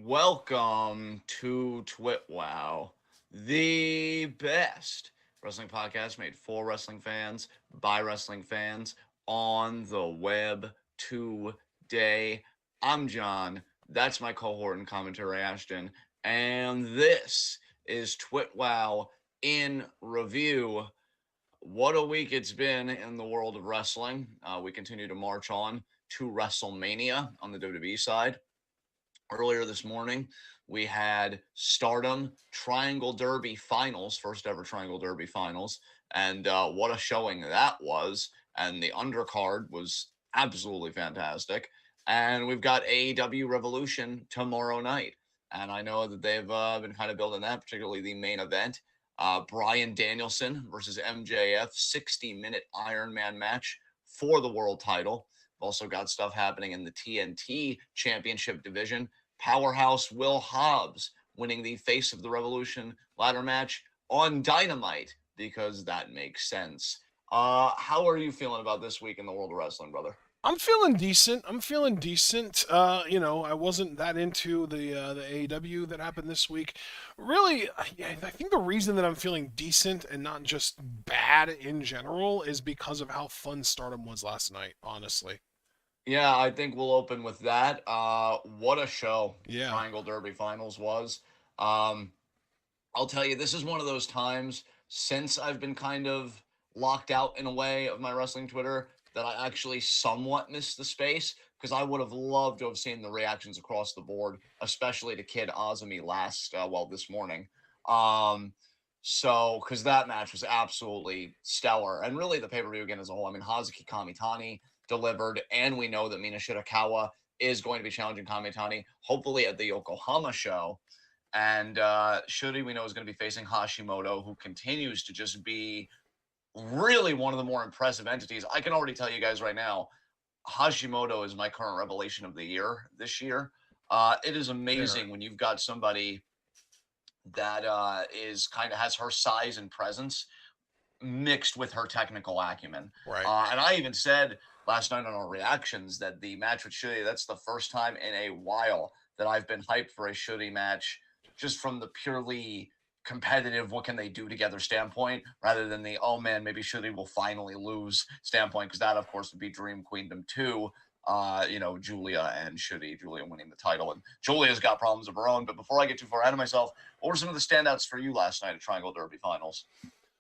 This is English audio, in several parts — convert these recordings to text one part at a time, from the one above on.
Welcome to TWitWoW, the best wrestling podcast made for wrestling fans by wrestling fans on the web today. I'm John. That's my cohort and commentary, Ashton. And this is TWitWoW in review. What a week it's been in the world of wrestling. We continue to march on to WrestleMania on the WWE side. Earlier this morning, we had Stardom Triangle Derby Finals, first ever Triangle Derby Finals, and what a showing that was. And the undercard was absolutely fantastic. And we've got AEW Revolution tomorrow night. And I know that they've been kind of building that, particularly the main event. Bryan Danielson versus MJF, 60-minute Iron Man match for the world title. We've also got stuff happening in the TNT Championship division. Powerhouse Will Hobbs winning the Face of the Revolution ladder match on Dynamite because that makes sense. How are you feeling about this week in the world of wrestling, brother? I'm feeling decent. I wasn't that into the AEW that happened this week. Really, yeah, I think the reason that I'm feeling decent and not just bad in general is because of how fun Stardom was last night. Honestly, Yeah, I think we'll open with that. What a show yeah, Triangle Derby Finals was. Um, I'll tell you, this is one of those times since I've been kind of locked out in a way of my wrestling Twitter that I actually somewhat missed the space because I would have loved to have seen the reactions across the board, especially to Kid Azumi this morning. Um, because that match was absolutely stellar, and really the pay per view again as a whole. I mean, Hazuki Kamitani delivered, and we know that Mina Shirakawa is going to be challenging Kamitani, hopefully at the Yokohama show. And Shuri, we know, is going to be facing Hashimoto, who continues to just be really one of the more impressive entities. I can already tell you guys right now, Hashimoto is my current revelation of the year this year. It is fair. amazing when you've got somebody that is kind of has her size and presence mixed with her technical acumen. Right. And I even said last night on our reactions that the match with Shuri, that's the first time in a while that I've been hyped for a Shuri match just from the purely competitive, what can they do together standpoint, rather than the, oh man, maybe Shuri will finally lose standpoint, because that, of course, would be Dream Queendom 2. Julia and Shuri, Julia winning the title. And Julia's got problems of her own. But before I get too far ahead of myself, what were some of the standouts for you last night at Triangle Derby Finals?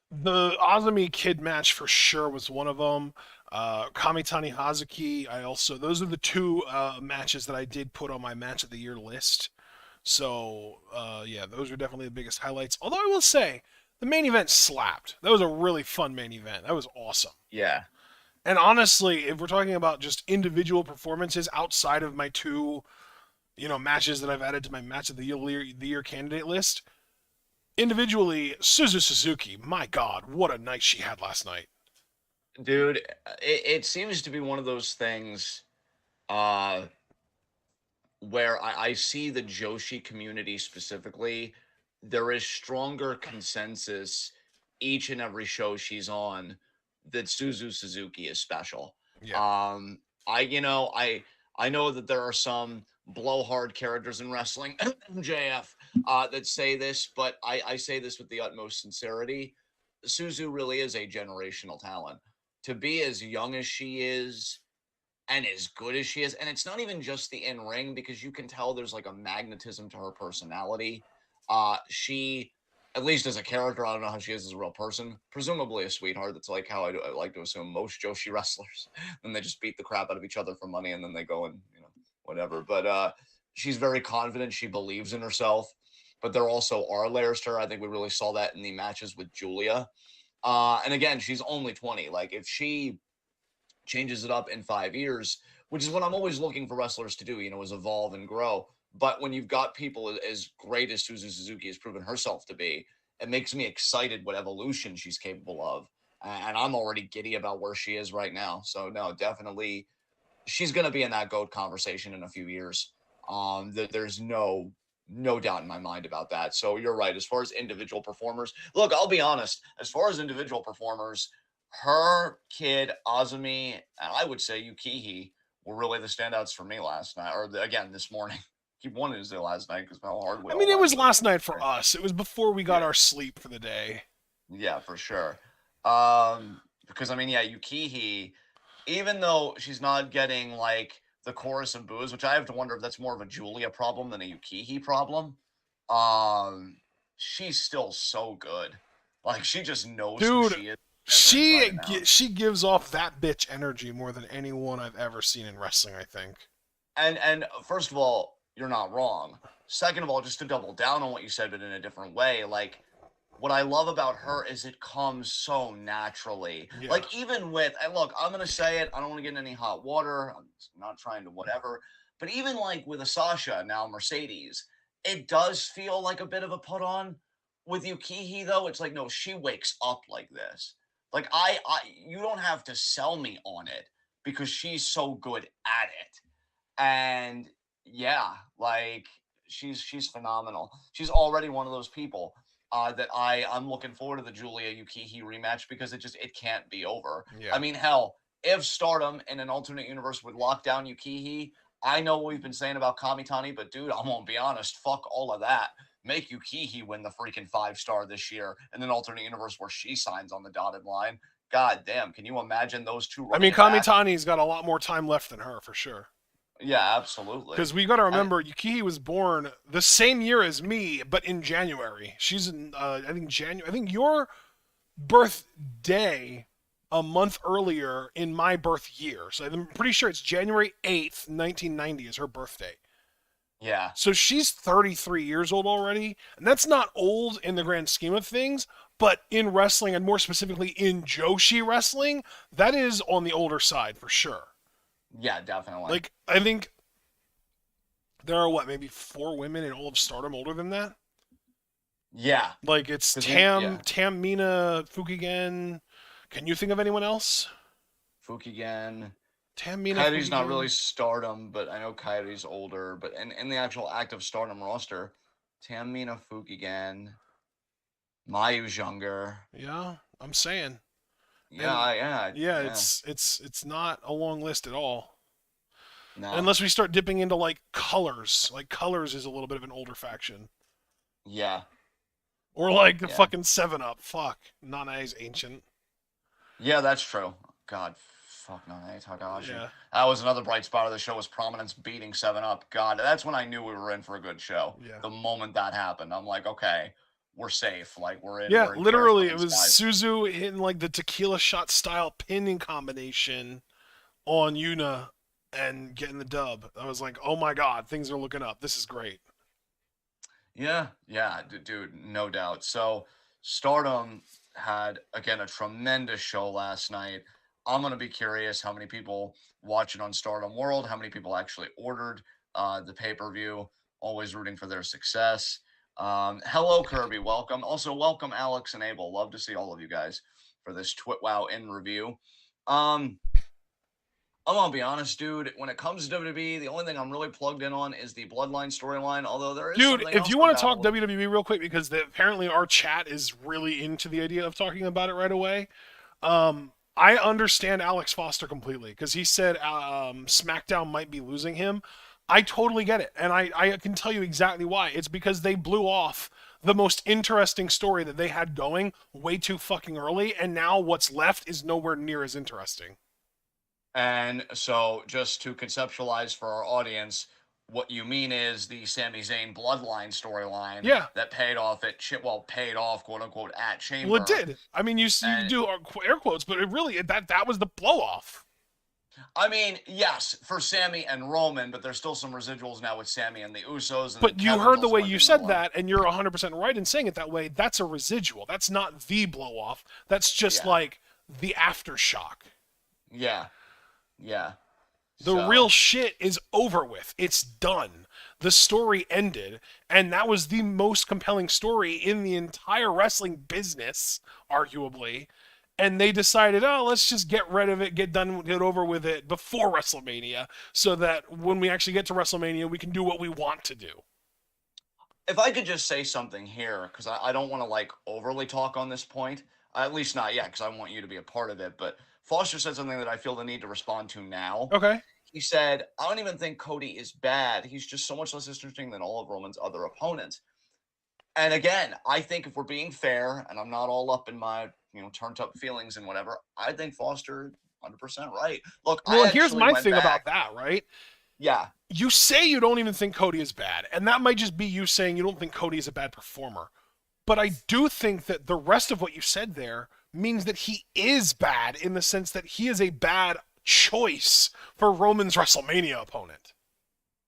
The Azumi Kid match for sure was one of them. Kamitani Hazuki. Those are the two matches that I did put on my match of the year list. So, yeah, those are definitely the biggest highlights. Although I will say, the main event slapped. That was a really fun main event. That was awesome. Yeah. And honestly, if we're talking about just individual performances outside of my two, matches that I've added to my match of the year candidate list, individually, Suzuki, my God, what a night she had last night. Dude, it seems to be one of those things uh, where I see the Joshi community specifically. There is stronger consensus each and every show she's on that Suzuki is special. Yeah, Um, I know that there are some blowhard characters in wrestling, MJF, that say this, but I say this with the utmost sincerity. Suzu really is a generational talent. To be as young as she is and as good as she is, and it's not even just the in ring because you can tell there's like a magnetism to her personality. She, at least as a character, I don't know how she is as a real person. Presumably a sweetheart. That's like how I like to assume most Joshi wrestlers. And they just beat the crap out of each other for money, and then they go and whatever. But she's very confident. She believes in herself. But there also are layers to her. I think we really saw that in the matches with Julia. And again, she's only 20. Like if she changes it up in 5 years, which is what I'm always looking for wrestlers to do, is evolve and grow. But when you've got people as great as Suzuki has proven herself to be, it makes me excited what evolution she's capable of. And I'm already giddy about where she is right now. So no, definitely she's going to be in that GOAT conversation in a few years. There's no doubt in my mind about that. So you're right. As far as individual performers, look, I'll be honest. As far as individual performers, her, Kid, Azumi, and I would say Yukihi were really the standouts for me last night, or again this morning. keep wanting to say last night because how hard we I all mean, it was went. But last night for us. It was before we got yeah, our sleep for the day. yeah, for sure. Because I mean, yeah, Yukihi, even though she's not getting like the chorus of boos, which I have to wonder if that's more of a Julia problem than a Yukihi problem. Um, she's still so good. Like she just knows who Dude, she is, ever inside she and out. she gives off that bitch energy more than anyone I've ever seen in wrestling, I think. And first of all, you're not wrong. Second of all, just to double down on what you said, but in a different way, like what I love about her is it comes so naturally. Yeah. Like even with, and look, I'm gonna say it. I don't want to get in any hot water. I'm not trying to whatever. But even like with a Sasha now Mercedes, it does feel like a bit of a put on. With Yukihi though, it's like no, she wakes up like this. Like you don't have to sell me on it because she's so good at it. And yeah, like she's phenomenal. She's already one of those people that I'm looking forward to the Julia Yukihi rematch because it can't be over. Yeah. I mean, hell, if Stardom in an alternate universe would lock down Yukihi, I know what we've been saying about Kamitani, but dude, I'm gonna be honest, fuck all of that. Make Yukihi win the freaking 5-star this year in an alternate universe where she signs on the dotted line. God damn, can you imagine those two I running mean, it back? Kamitani's got a lot more time left than her for sure. Yeah, absolutely. Because we got to And remember, Yukihi was born the same year as me, but in January. She's in, I think January. I think your birthday a month earlier in my birth year. So I'm pretty sure it's January 8th, 1990 is her birthday. yeah, So she's 33 years old already, and that's not old in the grand scheme of things, but in wrestling, and more specifically in Joshi wrestling, that is on the older side for sure. yeah, definitely. Like, I think there are what, maybe 4 women in all of Stardom older than that? Yeah, Like it's because Tam, Mina, Fukigen. Can you think of anyone else? Fukigen. Tam, Mina, Kairi's not really Fukigen. stardom, but I know Kairi's older. But in the actual active stardom roster, Tamina Fukigen, Mayu's younger. Yeah, I'm saying. And yeah, Yeah. it's not a long list at all. No, Unless we start dipping into like colors. Like colors is a little bit of an older faction. yeah, Or like the yeah, fucking 7-Up. Fuck. Nanae's ancient. yeah. That's true. God, fuck no, Takahashi. Yeah. That was another bright spot of the show was Prominence beating 7 Up. God, that's when I knew we were in for a good show. Yeah. The moment that happened, I'm like, okay, we're safe. Like Yeah, we're in literally, it careful was skies. Suzu hitting like the tequila shot style pinning combination on Yuna and getting the dub. I was like, oh my god, things are looking up. This is great. Yeah, dude, no doubt. So, Stardom had again a tremendous show last night. I'm gonna be curious how many people watch it on Stardom World, how many people actually ordered the pay-per-view. Always rooting for their success. Hello, Kirby. Welcome. Also, welcome, Alex and Abel. Love to see all of you guys for this TWitWoW in review. Um, I'm gonna be honest, dude. When it comes to WWE, the only thing I'm really plugged in on is the Bloodline storyline. Although there is Dude, something if else you I'm want to talk dabbling. WWE real quick, because apparently our chat is really into the idea of talking about it right away. I understand Alex Foster completely because he said SmackDown might be losing him. I totally get it, and I can tell you exactly why. It's because they blew off the most interesting story that they had going way too fucking early, and now what's left is nowhere near as interesting. And so, just to conceptualize for our audience, what you mean is the Sami Zayn bloodline storyline Yeah, that paid off paid off, quote unquote, at well, it Chamber. did. I mean, you And do air quotes, but it really that was the blow off. I mean, yes, for Sammy and Roman, but there's still some residuals now with Sammy and the Usos, and then But you Kevin's heard the also way going to you be in the said bloodline. that, and you're 100% right in saying it that way. That's a residual. That's not the blow off. That's just Yeah, like the aftershock. yeah, yeah. The real So, shit is over with. It's done. The story ended, and that was the most compelling story in the entire wrestling business, arguably. And they decided, oh, let's just get rid of it, get over with it before WrestleMania, so that when we actually get to WrestleMania, we can do what we want to do. if I could just say something here, because I don't want to like overly talk on this point, at least not yet, because I want you to be a part of it. But Foster said something that I feel the need to respond to now. Okay. He said, I don't even think Cody is bad. He's just so much less interesting than all of Roman's other opponents. And again, I think if we're being fair, and I'm not all up in my, turned up feelings and whatever, I think Foster 100% right. Look, Well, I and here's actually my went thing back. about that, right? Yeah. You say you don't even think Cody is bad, and that might just be you saying you don't think Cody is a bad performer. But I do think that the rest of what you said there means that he is bad in the sense that he is a bad choice for Roman's WrestleMania opponent.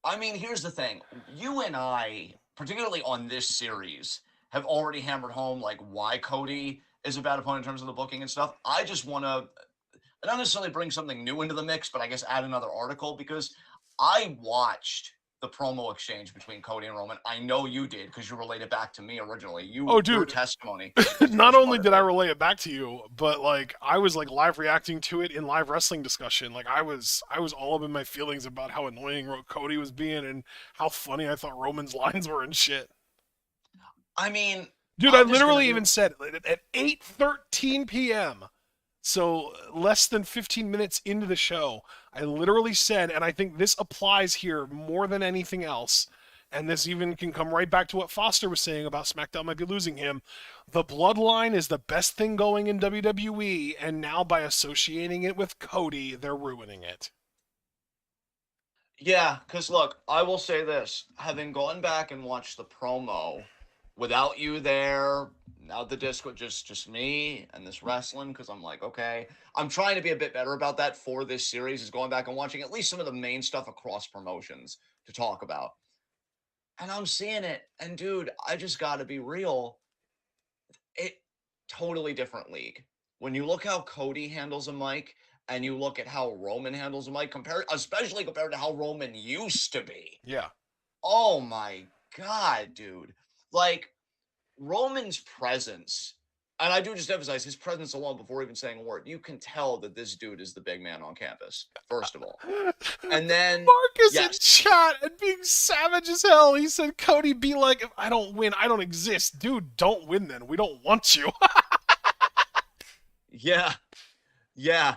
I mean, here's the thing. You and I, particularly on this series, have already hammered home like why Cody is a bad opponent in terms of the booking and stuff. I just want to not necessarily bring something new into the mix, but I guess add another article because I watched the promo exchange between Cody and Roman. I know you did because you related back to me originally. Oh, Your dude. testimony is the Not best only part of did I it. relay it back to you, but like I was like live reacting to it in live wrestling discussion. Like I was all up in my feelings about how annoying Cody was being and how funny I thought Roman's lines were and shit. I mean, Dude, I I'm just gonna literally do. even said at 8:13 p.m. So less than 15 minutes into the show, I literally said, and I think this applies here more than anything else, and this even can come right back to what Foster was saying about SmackDown might be losing him. The bloodline is the best thing going in WWE, and now by associating it with Cody, they're ruining it. Yeah, because look, I will say this: having gone back and watched the promo without you there, now the disc with just me and this wrestling, because I'm like, okay, I'm trying to be a bit better about that for this series. Is going back and watching at least some of the main stuff across promotions to talk about, and I'm seeing it, and dude, I just got to be real. It totally different league. When you look how Cody handles a mic and you look at how Roman handles a mic, especially compared to how Roman used to be. Yeah. Oh my God, dude. Like Roman's presence, and I do just emphasize his presence alone before even saying a word. You can tell that this dude is the big man on campus, first of all. And then, Marcus in yes, chat and being savage as hell. He said, Cody, be like, if I don't win, I don't exist. Dude, don't win then. We don't want you. yeah, yeah.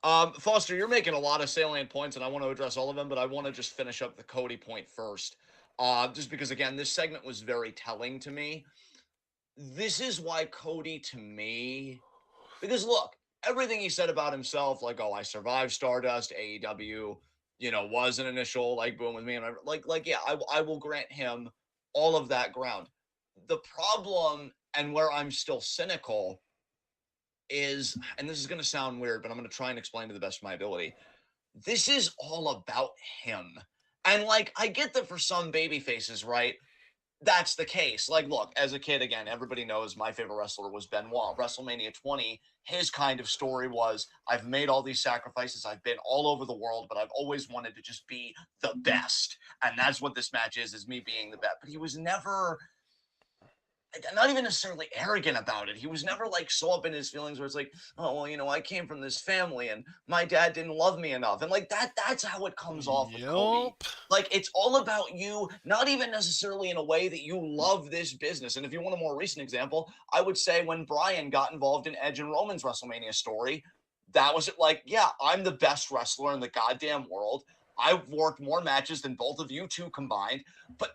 Foster, you're making a lot of salient points, and I want to address all of them, but I want to just finish up the Cody point first. Just because, again, this segment was very telling to me. This is why Cody, to me, because look, everything he said about himself, like, oh, I survived Stardust, AEW, was an initial like boom with me, and yeah, I will grant him all of that ground. The problem, and where I'm still cynical, is, and this is going to sound weird, but I'm going to try and explain to the best of my ability. This is all about him. And like, I get that for some baby faces, right? That's the case. Like, look, as a kid, again, everybody knows my favorite wrestler was Benoit. WrestleMania 20, his kind of story was I've made all these sacrifices. I've been all over the world, but I've always wanted to just be the best. And that's what this match is me being the best. But he was never, not even necessarily arrogant about it. He was never like so up in his feelings where it's like, oh, well, I came from this family and my dad didn't love me enough. And like that's how it comes off with Cody. Yup. Like it's all about you, not even necessarily in a way that you love this business. And if you want a more recent example, I would say when Brian got involved in Edge and Roman's WrestleMania story, that was it. Like, yeah, I'm the best wrestler in the goddamn world. I've worked more matches than both of you two combined, but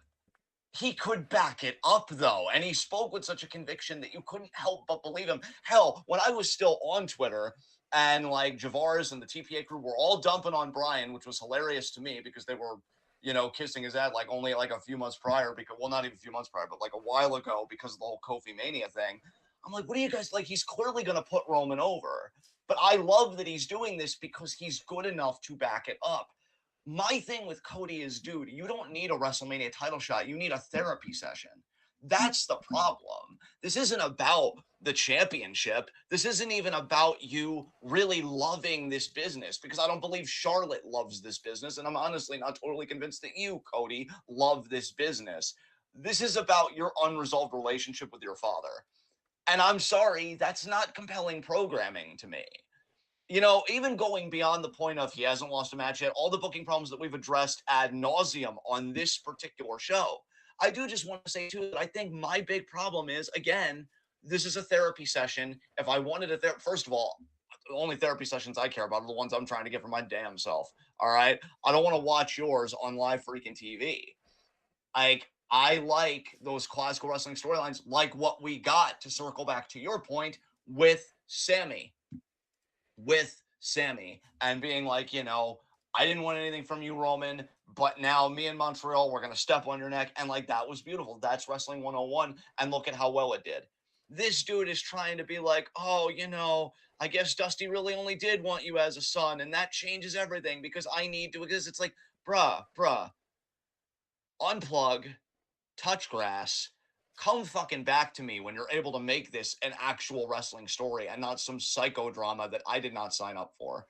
he could back it up though, and he spoke with such a conviction that you couldn't help but believe him. Hell, when I was still on Twitter and like Javars and the TPA crew were all dumping on Brian, which was hilarious to me because they were, kissing his ass like only like a few months prior, because well, not even a few months prior, but like a while ago because of the whole Kofi Mania thing. I'm like, what are you guys like? He's clearly gonna put Roman over. But I love that he's doing this because he's good enough to back it up. My thing with Cody is, dude, you don't need a WrestleMania title shot. You need a therapy session. That's the problem. This isn't about the championship. This isn't even about you really loving this business, because I don't believe Charlotte loves this business. And I'm honestly not totally convinced that you, Cody, love this business. This is about your unresolved relationship with your father. And I'm sorry, that's not compelling programming to me. Even going beyond the point of he hasn't lost a match yet, all the booking problems that we've addressed ad nauseum on this particular show, I do just want to say too that I think my big problem is, again, this is a therapy session. If I wanted a first of all, only therapy sessions I care about are the ones I'm trying to get for my damn self. All right. I don't want to watch yours on live freaking TV. Like, I like those classical wrestling storylines, like what we got, to circle back to your point, with Sammy. With Sammy. And being like, I didn't want anything from you, Roman, but now me and Montreal, we're going to step on your neck. And like, that was beautiful. That's Wrestling 101. And look at how well it did. This dude is trying to be like, oh, I guess Dusty really only did want you as a son. And that changes everything because I need to, because it's like, bruh, unplug, touch grass, come fucking back to me when you're able to make this an actual wrestling story and not some psychodrama that I did not sign up for.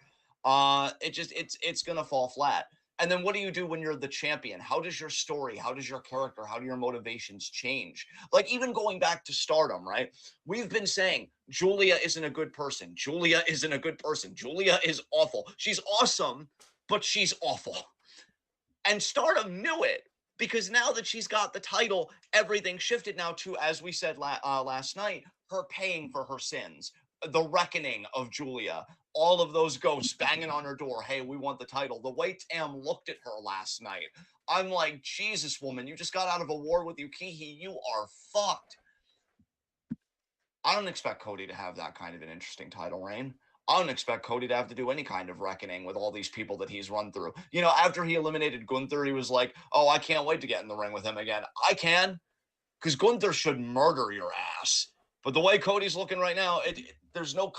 It's gonna fall flat. And then what do you do when you're the champion? How does your story, how does your character, how do your motivations change? Like, even going back to Stardom, right? We've been saying Julia isn't a good person. Julia isn't a good person. Julia is awful. She's awesome, but she's awful. And Stardom knew it, because now that she's got the title, everything shifted now to, as we said last night, her paying for her sins. The reckoning of Julia. All of those ghosts banging on her door. Hey, we want the title. The way Tam looked at her last night, I'm like, Jesus, woman, you just got out of a war with Yukihi. You are fucked. I don't expect Cody to have that kind of an interesting title reign. I don't expect Cody to have to do any kind of reckoning with all these people that he's run through. After he eliminated Gunther, he was like, oh, I can't wait to get in the ring with him again. I can, because Gunther should murder your ass. But the way Cody's looking right now, there's no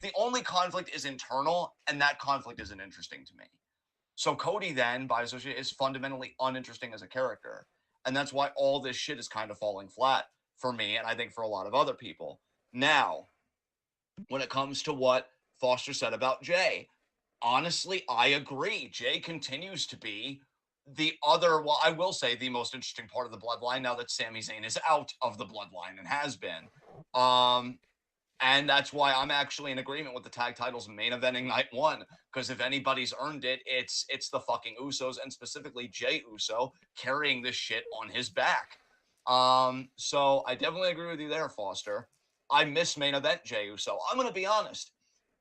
the only conflict is internal, and that conflict isn't interesting to me. So Cody then, by association, is fundamentally uninteresting as a character. And that's why all this shit is kind of falling flat for me, and I think for a lot of other people. Now, when it comes to what Foster said about Jay, honestly, I agree. Jay continues to be I will say the most interesting part of the bloodline now that Sami Zayn is out of the bloodline and has been. And that's why I'm actually in agreement with the tag titles main eventing night one, because if anybody's earned it, it's the fucking Usos, and specifically Jay Uso carrying this shit on his back. So I definitely agree with you there, Foster. I miss main event Jey Uso. I'm going to be honest.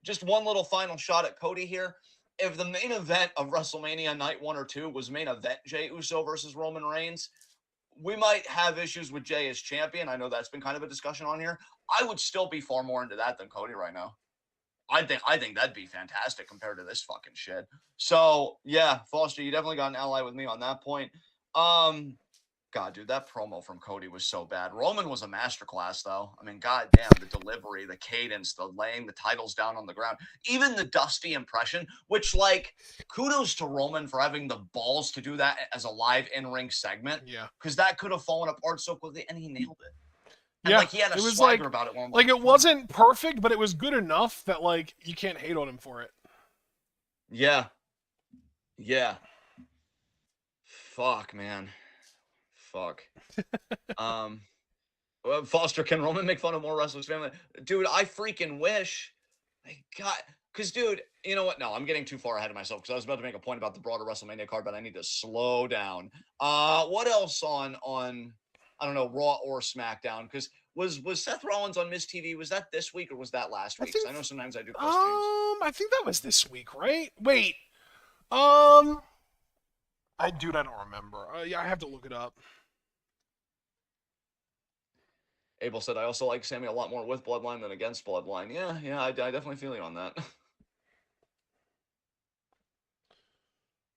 Just one little final shot at Cody here. If the main event of WrestleMania night 1 or 2 was main event Jey Uso versus Roman Reigns, we might have issues with Jey as champion. I know that's been kind of a discussion on here. I would still be far more into that than Cody right now. I think that'd be fantastic compared to this fucking shit. So yeah, Foster, you definitely got an ally with me on that point. God, dude, that promo from Cody was so bad. Roman was a masterclass, though. I mean, goddamn, the delivery, the cadence, the laying the titles down on the ground, even the Dusty impression, which, like, kudos to Roman for having the balls to do that as a live in-ring segment. Yeah. Because that could have fallen apart so quickly, and he nailed it. And, yeah, like, he had a it was swagger like, about it. Like, it wasn't perfect, but it was good enough that, like, you can't hate on him for it. Yeah. Yeah. Fuck, man. Fuck. Foster, can Roman make fun of more wrestlers' family? Dude, I freaking wish. Because, dude, you know what? No, I'm getting too far ahead of myself because I was about to make a point about the broader WrestleMania card, but I need to slow down. What else on I don't know, Raw or SmackDown? Because was Seth Rollins on Miz TV? Was that this week or was that last week? I know sometimes I do post streams. I think that was this week, right? Wait. I don't remember. Yeah, I have to look it up. Abel said, I also like Sammy a lot more with Bloodline than against Bloodline. Yeah, I definitely feel you on that.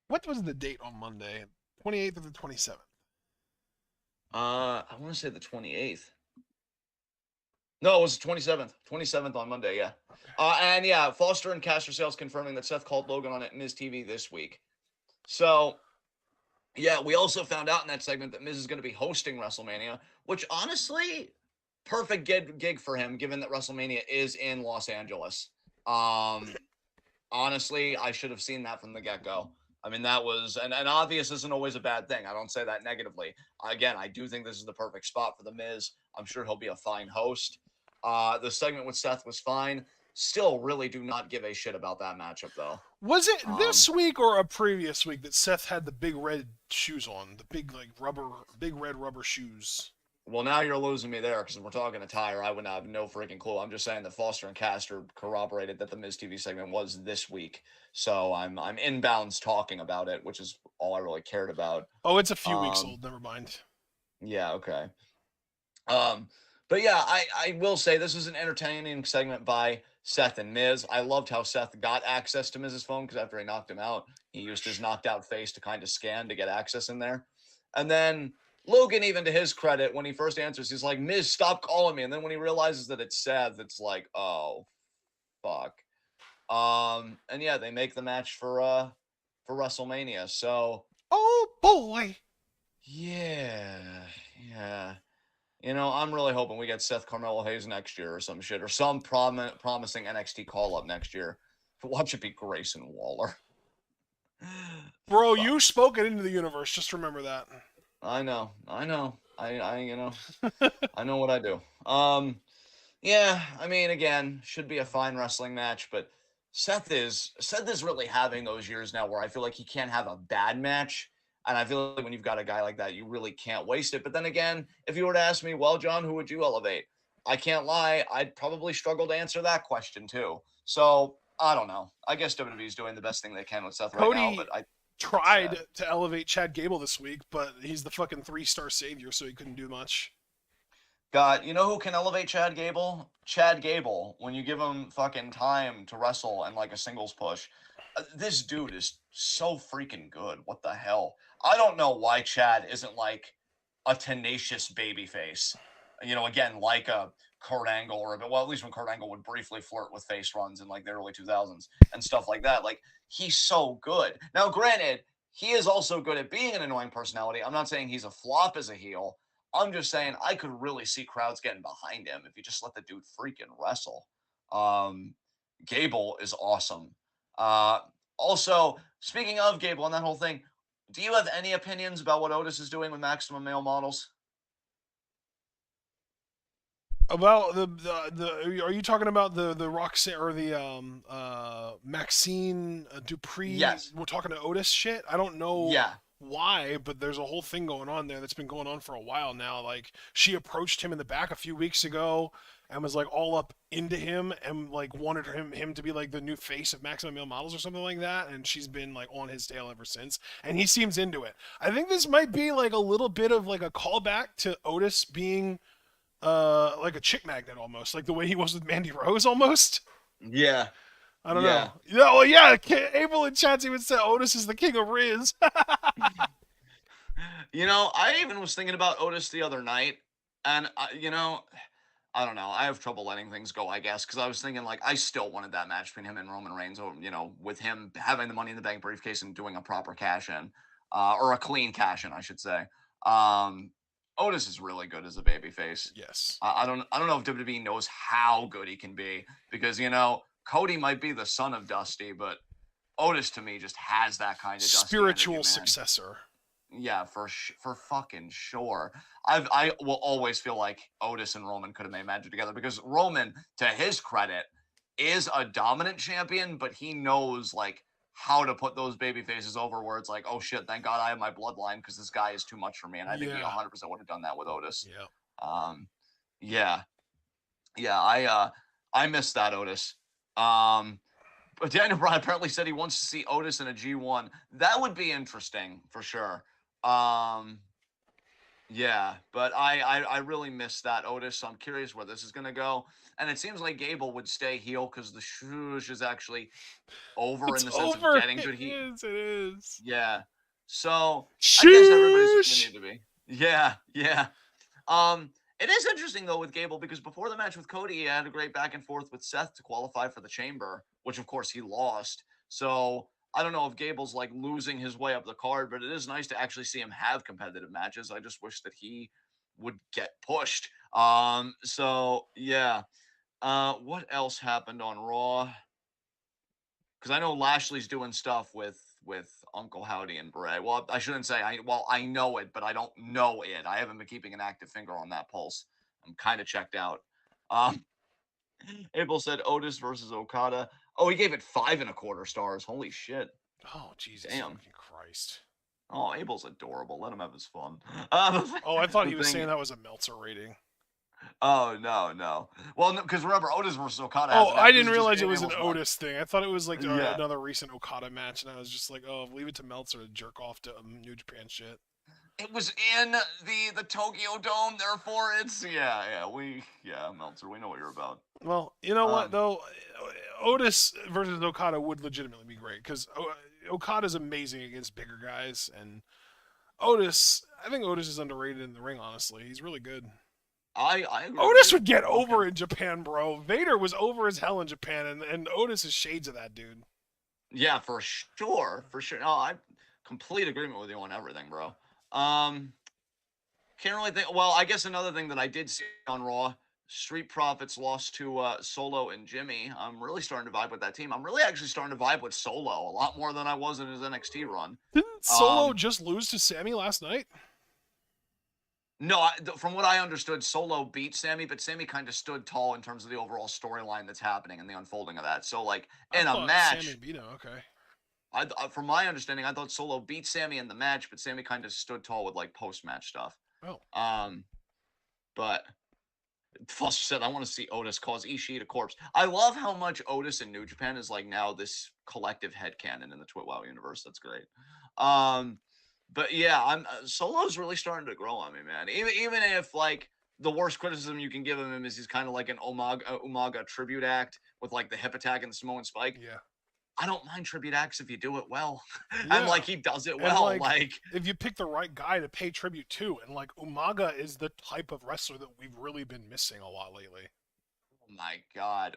What was the date on Monday? 28th or the 27th? I want to say the 28th. No, it was the 27th. 27th on Monday, yeah. And yeah, Foster and Caster Sales confirming that Seth called Logan on it Miz TV this week. So, yeah, we also found out in that segment that Miz is going to be hosting WrestleMania, which honestly, perfect gig for him, given that WrestleMania is in Los Angeles. Honestly, I should have seen that from the get-go. I mean, that was, and obvious isn't always a bad thing. I don't say that negatively. Again, I do think this is the perfect spot for The Miz. I'm sure he'll be a fine host. The segment with Seth was fine. Still really do not give a shit about that matchup, though. Was it this week or a previous week that Seth had the big red shoes on? The big, like, big red rubber shoes? Well, now you're losing me there because we're talking attire. I would have no freaking clue. I'm just saying that Foster and Caster corroborated that the Miz TV segment was this week, so I'm inbounds talking about it, which is all I really cared about. Oh, it's a few weeks Um, old. Never mind. yeah, okay. Um, but yeah, I will say this was an entertaining segment by Seth and Miz. I loved how Seth got access to Miz's phone because after he knocked him out, he used his knocked out face to kind of scan to get access in there. And then Logan, even to his credit, when he first answers, he's like, Miz, stop calling me. And then when he realizes that it's Seth, it's like, oh fuck. And yeah, they make the match for WrestleMania. So Oh boy. yeah, yeah. I'm really hoping we get Seth Carmelo Hayes next year or some shit, or some promising NXT call up next year. Watch it be Grayson Waller. Bro, Fuck. you spoke it into the universe. Just remember that. I know. I know what I do. Yeah, I mean, again, should be a fine wrestling match, but Seth is really having those years now where I feel like he can't have a bad match. And I feel like when you've got a guy like that, you really can't waste it. But then again, if you were to ask me, well, John, who would you elevate? I can't lie, I'd probably struggle to answer that question too. So I don't know. I guess WWE's doing the best thing they can with Seth right now, Cody but I it's tried sad. to elevate Chad Gable this week, but he's the fucking 3-star savior, so he couldn't do much. God, you know who can elevate Chad Gable? Chad Gable. When you give him fucking time to wrestle and like a singles push, this dude is so freaking good. What the hell? I don't know why Chad isn't like a tenacious babyface. Again, like a Kurt Angle or well, at least when Kurt Angle would briefly flirt with face runs in like the early 2000s and stuff like that. Like he's so good. Now, granted, he is also good at being an annoying personality. I'm not saying he's a flop as a heel. I'm just saying I could really see crowds getting behind him if you just let the dude freaking wrestle. Um, Gable is awesome. Uh, Also, speaking of Gable and that whole thing, do you have any opinions about what Otis is doing with Maximum Male Models? About the are you talking about the Roxanne or the Maxine Dupree? Yes. We're talking to Otis shit. I don't know Yeah. why, but there's a whole thing going on there that's been going on for a while now. Like she approached him in the back a few weeks ago and was like all up into him and like wanted him to be like the new face of Maximum Male Models or something like that. And she's been like on his tail ever since. And he seems into it. I think this might be like a little bit of like a callback to Otis being like a chick magnet almost, like the way he was with Mandy Rose almost. Yeah. I don't know. Yeah. Yeah, well, yeah. Abel and Chance even said Otis is the king of Riz. I even was thinking about Otis the other night, and I don't know. I have trouble letting things go, I guess, because I was thinking like I still wanted that match between him and Roman Reigns, or with him having the Money in the Bank briefcase and doing a proper cash in, or a clean cash in, I should say. Um, Otis is really good as a babyface. Yes. I don't know if WWE knows how good he can be because Cody might be the son of Dusty, but Otis to me just has that kind of Dusty energy, Spiritual man. successor. Yeah, for fucking sure. I will always feel like Otis and Roman could have made magic together because Roman, to his credit, is a dominant champion, but he knows like how to put those baby faces over where it's like, oh shit, thank God I have my bloodline because this guy is too much for me. And I think he Yeah. 100% would have done that with Otis. Yeah. Um, yeah, yeah, I miss that Otis. Um, but Daniel Bryan apparently said he wants to see Otis in a G1. That would be interesting for sure. Um, yeah, but I really miss that Otis. So I'm curious where this is gonna go. And it seems like Gable would stay heel because the shush is actually over It's in the sense of over. getting It good heat. is. It is. Yeah. So I guess everybody's where they Sheesh. need to be. Yeah, yeah. It is interesting though with Gable because before the match with Cody, he had a great back and forth with Seth to qualify for the Chamber, which of course he lost. So I don't know if Gable's like losing his way up the card, but it is nice to actually see him have competitive matches. I just wish that he would get pushed. So yeah. What else happened on Raw? Because I know Lashley's doing stuff with Uncle Howdy and Bray. Well, I shouldn't say I know it, but I don't know it. I haven't been keeping an active finger on that pulse. I'm kind of checked out. Um, Abel said Otis versus Okada. Oh, he gave it 5.25 stars. Holy shit! Oh Jesus Damn. fucking Christ. Oh, Abel's adorable. Let him have his fun. Oh, I thought The he was thing. saying that was a Meltzer rating. Oh no, no. Well, no, because remember, Otis versus Okada Oh, has an. I This didn't is just realize it was an Abel's run. Otis thing. I thought it was like Yeah. another recent Okada match, and I was just like, oh, leave it to Meltzer to jerk off to New Japan shit. It was in the Tokyo Dome, therefore it's Meltzer, we know what you're about. Well, you know what Um, though, Otis versus Okada would legitimately be great because Okada's amazing against bigger guys, and Otis, I think Otis is underrated in the ring. Honestly, he's really good. I agree with Otis you. would get I love over him. in Japan, bro. Vader was over as hell in Japan, and Otis is shades of that dude. Yeah, for sure, for sure. No, I complete agreement with you on everything, bro. Um, can't really think. Well, I guess another thing that I did see on Raw, Street Profits lost to Solo and Jimmy. I'm really starting to vibe with that team. I'm really actually starting to vibe with Solo a lot more than I was in his NXT run. Didn't Solo Um, just lose to Sammy last night? No, from what I understood, Solo beat Sammy, but Sammy kind of stood tall in terms of the overall storyline that's happening and the unfolding of that. So, like I in a thought Sammy match, beat him. Okay. from my understanding, I thought Solo beat Sammy in the match, but Sammy kind of stood tall with like post-match stuff. Oh. Um, but Foster said, "I want to see Otis cause Ishii a corpse." I love how much Otis in New Japan is like now this collective headcanon in the TWitWoW universe. That's great. Um, but yeah, I'm Solo's really starting to grow on me, man. Even if like the worst criticism you can give him is he's kind of like an Umaga tribute act with like the hip attack and the Samoan spike. Yeah. I don't mind tribute acts if you do it well, and Yeah. like he does it And well. like, Like, if you pick the right guy to pay tribute to, and like Umaga is the type of wrestler that we've really been missing a lot lately. oh my god,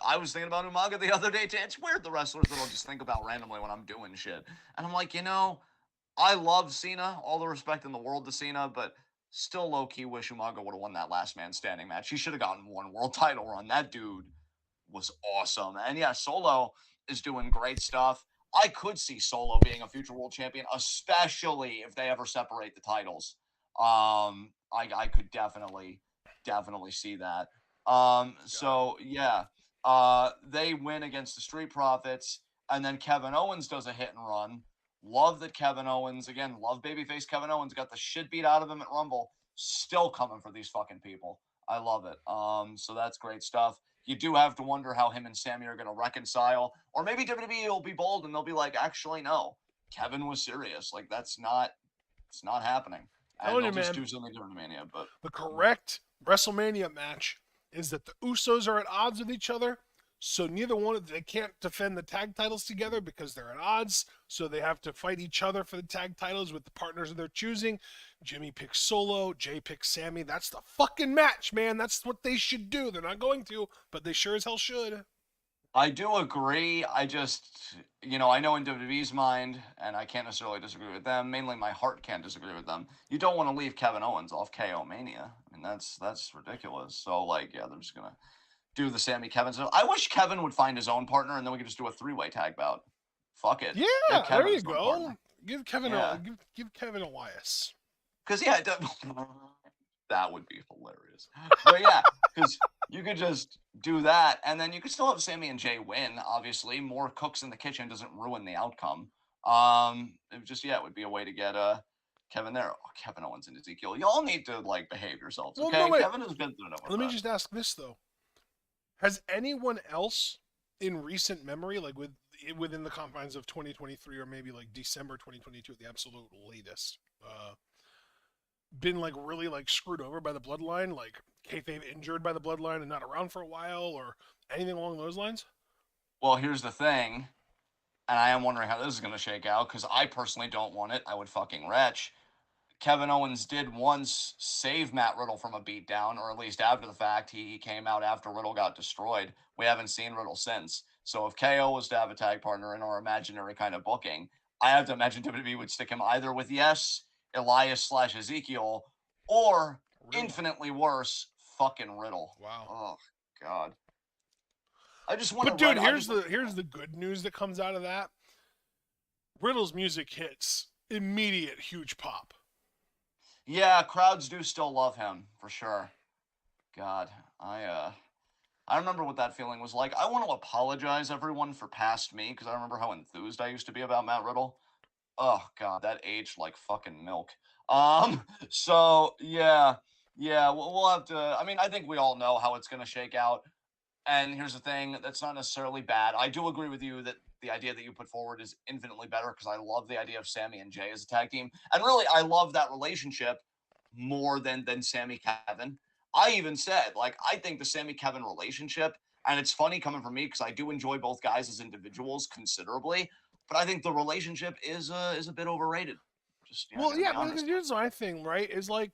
I was thinking about Umaga the other day too. It's weird the wrestlers that I'll just think about randomly when I'm doing shit, and I'm like, I love Cena, all the respect in the world to Cena, but still low key wish Umaga would have won that last man standing match. He should have gotten one world title run. That dude was awesome. And yeah, Solo is doing great stuff. I could see Solo being a future world champion, especially if they ever separate the titles. I could definitely see that. God. So yeah, they win against the Street Profits, and then Kevin Owens does a hit and run. Love that Kevin Owens, again, love babyface Kevin Owens, got the shit beat out of him at Rumble, still coming for these fucking people. I love it. So that's great stuff. You do have to wonder how him and Sammy are going to reconcile, or maybe WWE will be bold and they'll be like, actually, no, Kevin was serious. Like it's not happening, and Telling they'll you, just man, do something different in Mania. But the correct WrestleMania match is that the Usos are at odds with each other. So neither one of they can't defend the tag titles together because they're at odds. So they have to fight each other for the tag titles with the partners of their choosing. Jimmy picks Solo, Jay picks Sammy. That's the fucking match, man. That's what they should do. They're not going to, but they sure as hell should. I do agree. I just, I know in WWE's mind, and I can't necessarily disagree with them. Mainly, my heart can't disagree with them. You don't want to leave Kevin Owens off KO Mania. I mean, that's ridiculous. So, like, yeah, they're just gonna do the Sammy Kevin stuff. I wish Kevin would find his own partner, and then we could just do a three-way tag bout. Fuck it, get Yeah, there Kevin you his own go. partner. Give Kevin Yeah, give Kevin Elias. because yeah, that would be hilarious. But yeah, because you could just do that, and then you could still have Sammy and Jay win. Obviously, more cooks in the kitchen doesn't ruin the outcome. It would be a way to get Kevin there. Oh, Kevin Owens and Ezekiel, y'all need to like behave yourselves, Well, no okay? wait. Kevin has been through enough with Let me that. just ask this though: has anyone else in recent memory, like within the confines of 2023 or maybe like December 2022, the absolute latest, been like really like screwed over by the bloodline, like kayfabe injured by the bloodline and not around for a while, or anything along those lines? Well, here's the thing, and I am wondering how this is going to shake out because I personally don't want it. I would fucking retch. Kevin Owens did once save Matt Riddle from a beatdown, or at least after the fact. He came out after Riddle got destroyed. We haven't seen Riddle since. So if KO was to have a tag partner in our imaginary kind of booking, I have to imagine WWE would stick him either with Elias slash Ezekiel, or Riddle. infinitely worse, fucking Riddle. Wow. Oh God. I just want to But dude, write. I here's just want. the good news that comes out of that. Riddle's music hits immediate huge pop. Yeah, crowds do still love him for sure. God, I remember what that feeling was like. I want to apologize everyone for past me because I remember how enthused I used to be about Matt Riddle. Oh god, that aged like fucking milk. So yeah, yeah, we'll have to. I mean, I think we all know how it's gonna shake out. And here's the thing, that's not necessarily bad. I do agree with you that the idea that you put forward is infinitely better because I love the idea of Sammy and Jay as a tag team. And really, I love that relationship more than Sammy Kevin. I even said, like, I think the Sammy Kevin relationship, and it's funny coming from me because I do enjoy both guys as individuals considerably, but I think the relationship is a bit overrated. Just Well, gonna yeah, be because honest. here's my thing, right? Is like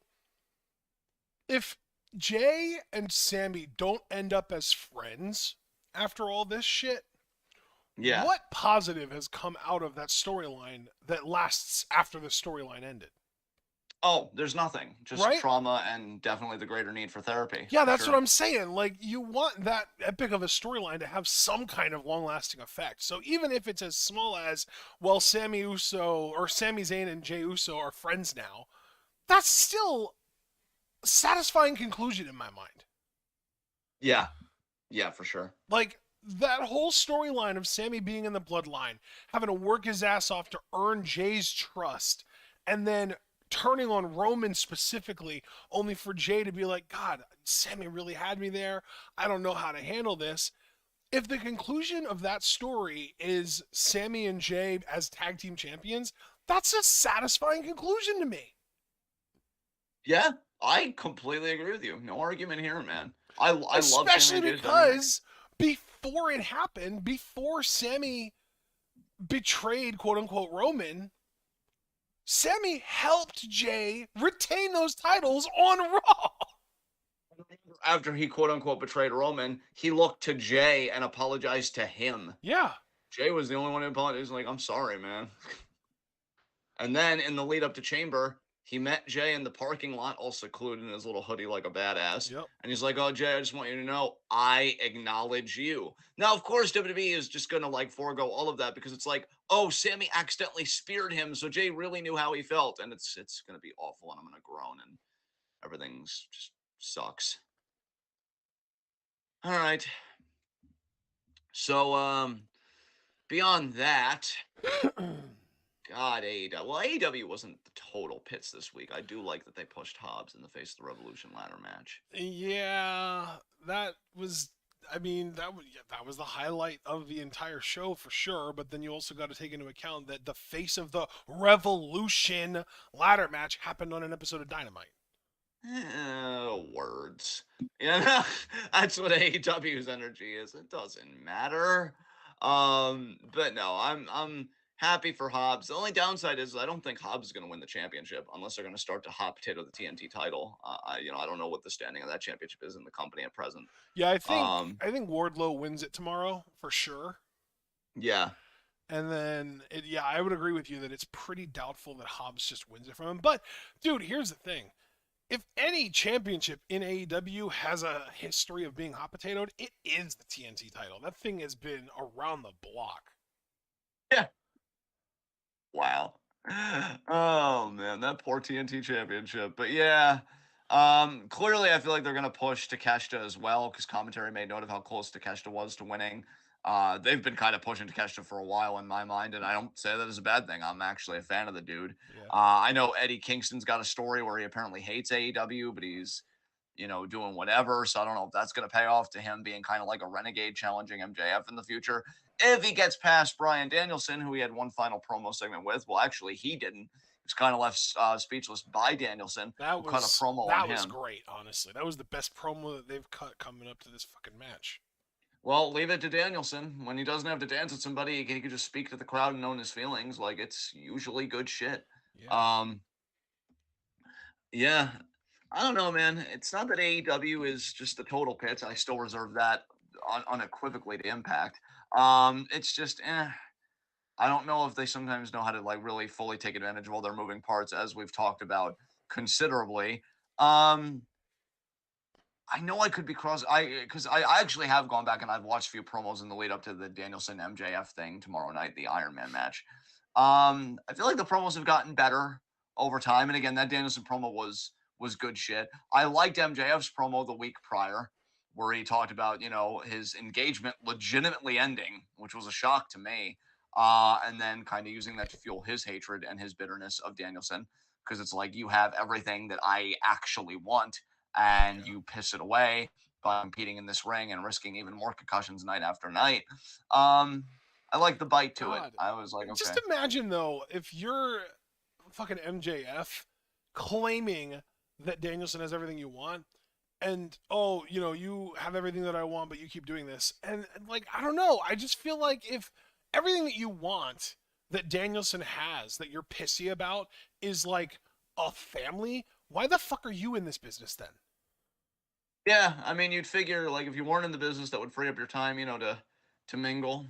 if Jay and Sammy don't end up as friends after all this shit, Yeah. what positive has come out of that storyline that lasts after the storyline ended? Oh, there's nothing. Just Right? trauma and definitely the greater need for therapy, Yeah, for that's what sure. I'm saying. Like, you want that epic of a storyline to have some kind of long lasting effect. So even if it's as small as, well, Sammy Uso or Sami Zayn and Jey Uso are friends now, that's still a satisfying conclusion in my mind. Yeah. Yeah, for sure. Like, that whole storyline of Sammy being in the bloodline, having to work his ass off to earn Jay's trust, and then turning on Roman specifically, only for Jay to be like, God, Sammy really had me there. I don't know how to handle this. If the conclusion of that story is Sammy and Jay as tag team champions, that's a satisfying conclusion to me. Yeah, I completely agree with you. No argument here, man. I love Sammy Especially and Jay's dynamic. because before it happened, before Sammy betrayed quote unquote Roman, Sammy helped Jay retain those titles on Raw. After he quote unquote betrayed Roman, he looked to Jay and apologized to him. Yeah. Jay was the only one who apologized. Like, I'm sorry, man. And then in the lead up to Chamber, he met Jay in the parking lot, all secluded in his little hoodie like a badass. Yep. And he's like, "Oh, Jay, I just want you to know I acknowledge you." Now, of course, WWE is just gonna like forego all of that because it's like, "Oh, Sammy accidentally speared him, so Jay really knew how he felt," and it's gonna be awful, and I'm gonna groan, and everything's just sucks. All right, so beyond that, God, AEW. Well, AEW wasn't the total pits this week. I do like that they pushed Hobbs in the face of the Revolution ladder match. Yeah, that was. I mean, that was the highlight of the entire show for sure. But then you also got to take into account that the face of the Revolution ladder match happened on an episode of Dynamite. Words. You know, that's what AEW's energy is. It doesn't matter. But no, I'm happy for Hobbs. The only downside is I don't think Hobbs is going to win the championship unless they're going to start to hot potato the TNT title. I don't know what the standing of that championship is in the company at present. Yeah, Um, I think Wardlow wins it tomorrow for sure. yeah, And then, yeah, I would agree with you that it's pretty doubtful that Hobbs just wins it from him. But, dude, here's the thing. If any championship in AEW has a history of being hot potatoed, it is the TNT title. That thing has been around the block. yeah. Wow. Oh man, that poor TNT championship. But yeah, clearly I feel like they're gonna push Takeshita as well because commentary made note of how close Takeshita was to winning. They've been kind of pushing Takeshita for a while in my mind, and I don't say that as a bad thing. I'm actually a fan of the dude. Yeah. I know Eddie Kingston's got a story where he apparently hates AEW, but he's doing whatever. So I don't know if that's going to pay off to him being kind of like a renegade challenging MJF in the future. If he gets past Brian Danielson, who he had one final promo segment with, well, actually, he didn't. He was kind of left speechless by Danielson, who cut a promo on That was him. great, honestly. That was the best promo that they've cut coming up to this fucking match. Well, leave it to Danielson. When he doesn't have to dance with somebody, he can just speak to the crowd and own his feelings. Like, it's usually good shit. Yeah. Um, yeah, I don't know, man. It's not that AEW is just a total pitch. I still reserve that unequivocally to Impact. It's just, I don't know if they sometimes know how to like really fully take advantage of all their moving parts, as we've talked about considerably. Um, I know I could be cross. I actually have gone back and I've watched a few promos in the lead up to the Danielson MJF thing tomorrow night, the Iron Man match. I feel like the promos have gotten better over time, and again, that Danielson promo was good shit. I liked MJF's promo the week prior, where he talked about his engagement legitimately ending, which was a shock to me. and then kind of using that to fuel his hatred and his bitterness of Danielson, because it's like you have everything that I actually want, and Yeah. you piss it away by competing in this ring and risking even more concussions night after night. Um, I like the bite to it. God, I was like, just okay, imagine though if you're fucking MJF claiming that Danielson has everything you want, and oh, you have everything that I want, but you keep doing this, and like I don't know, I just feel like if everything that you want that Danielson has that you're pissy about is like a family, why the fuck are you in this business then? yeah. I mean, you'd figure like if you weren't in the business, that would free up your time, to mingle,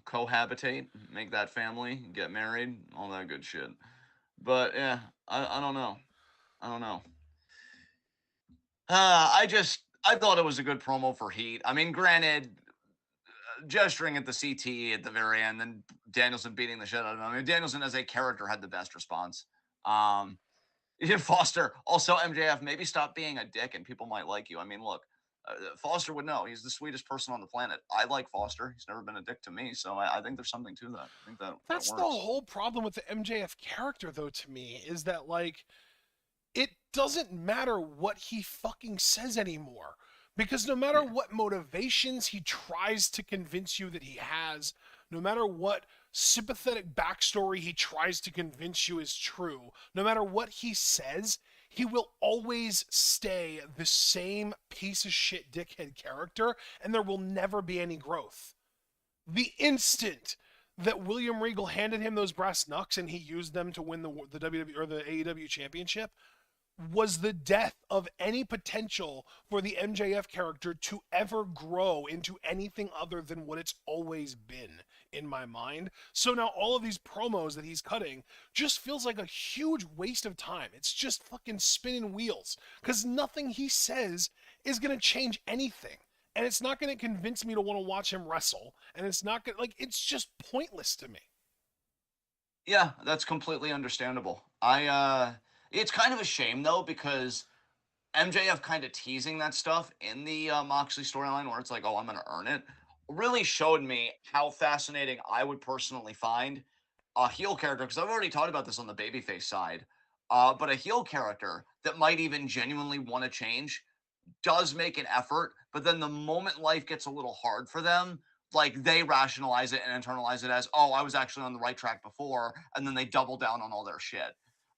cohabitate, make that family, get married, all that good shit. But yeah, I don't know. I don't know. I thought it was a good promo for Heat. I mean, granted, gesturing at the CTE at the very end, then Danielson beating the shit out of him. I mean, Danielson as a character had the best response. Um, Foster, also MJF, maybe stop being a dick and people might like you. I mean, look, Foster would know. He's the sweetest person on the planet. I like Foster. He's never been a dick to me, so I think there's something to that. I think that That's the works. whole problem with the MJF character, though, to me, is that, like, it doesn't matter what he fucking says anymore. Because no matter Yeah. what motivations he tries to convince you that he has, no matter what sympathetic backstory he tries to convince you is true, no matter what he says, he will always stay the same piece of shit dickhead character, and there will never be any growth. The instant that William Regal handed him those brass knucks and he used them to win the WWE or the AEW championship was the death of any potential for the MJF character to ever grow into anything other than what it's always been in my mind. So now all of these promos that he's cutting just feels like a huge waste of time. It's just fucking spinning wheels because nothing he says is going to change anything. And it's not going to convince me to want to watch him wrestle. And it's not going to, like, it's just pointless to me. Yeah, that's completely understandable. It's kind of a shame though, because MJF kind of teasing that stuff in the Moxley storyline, where it's like, oh, I'm going to earn it, really showed me how fascinating I would personally find a heel character, because I've already talked about this on the babyface side, but a heel character that might even genuinely want to change, does make an effort, but then the moment life gets a little hard for them, like they rationalize it and internalize it as, oh, I was actually on the right track before, and then they double down on all their shit.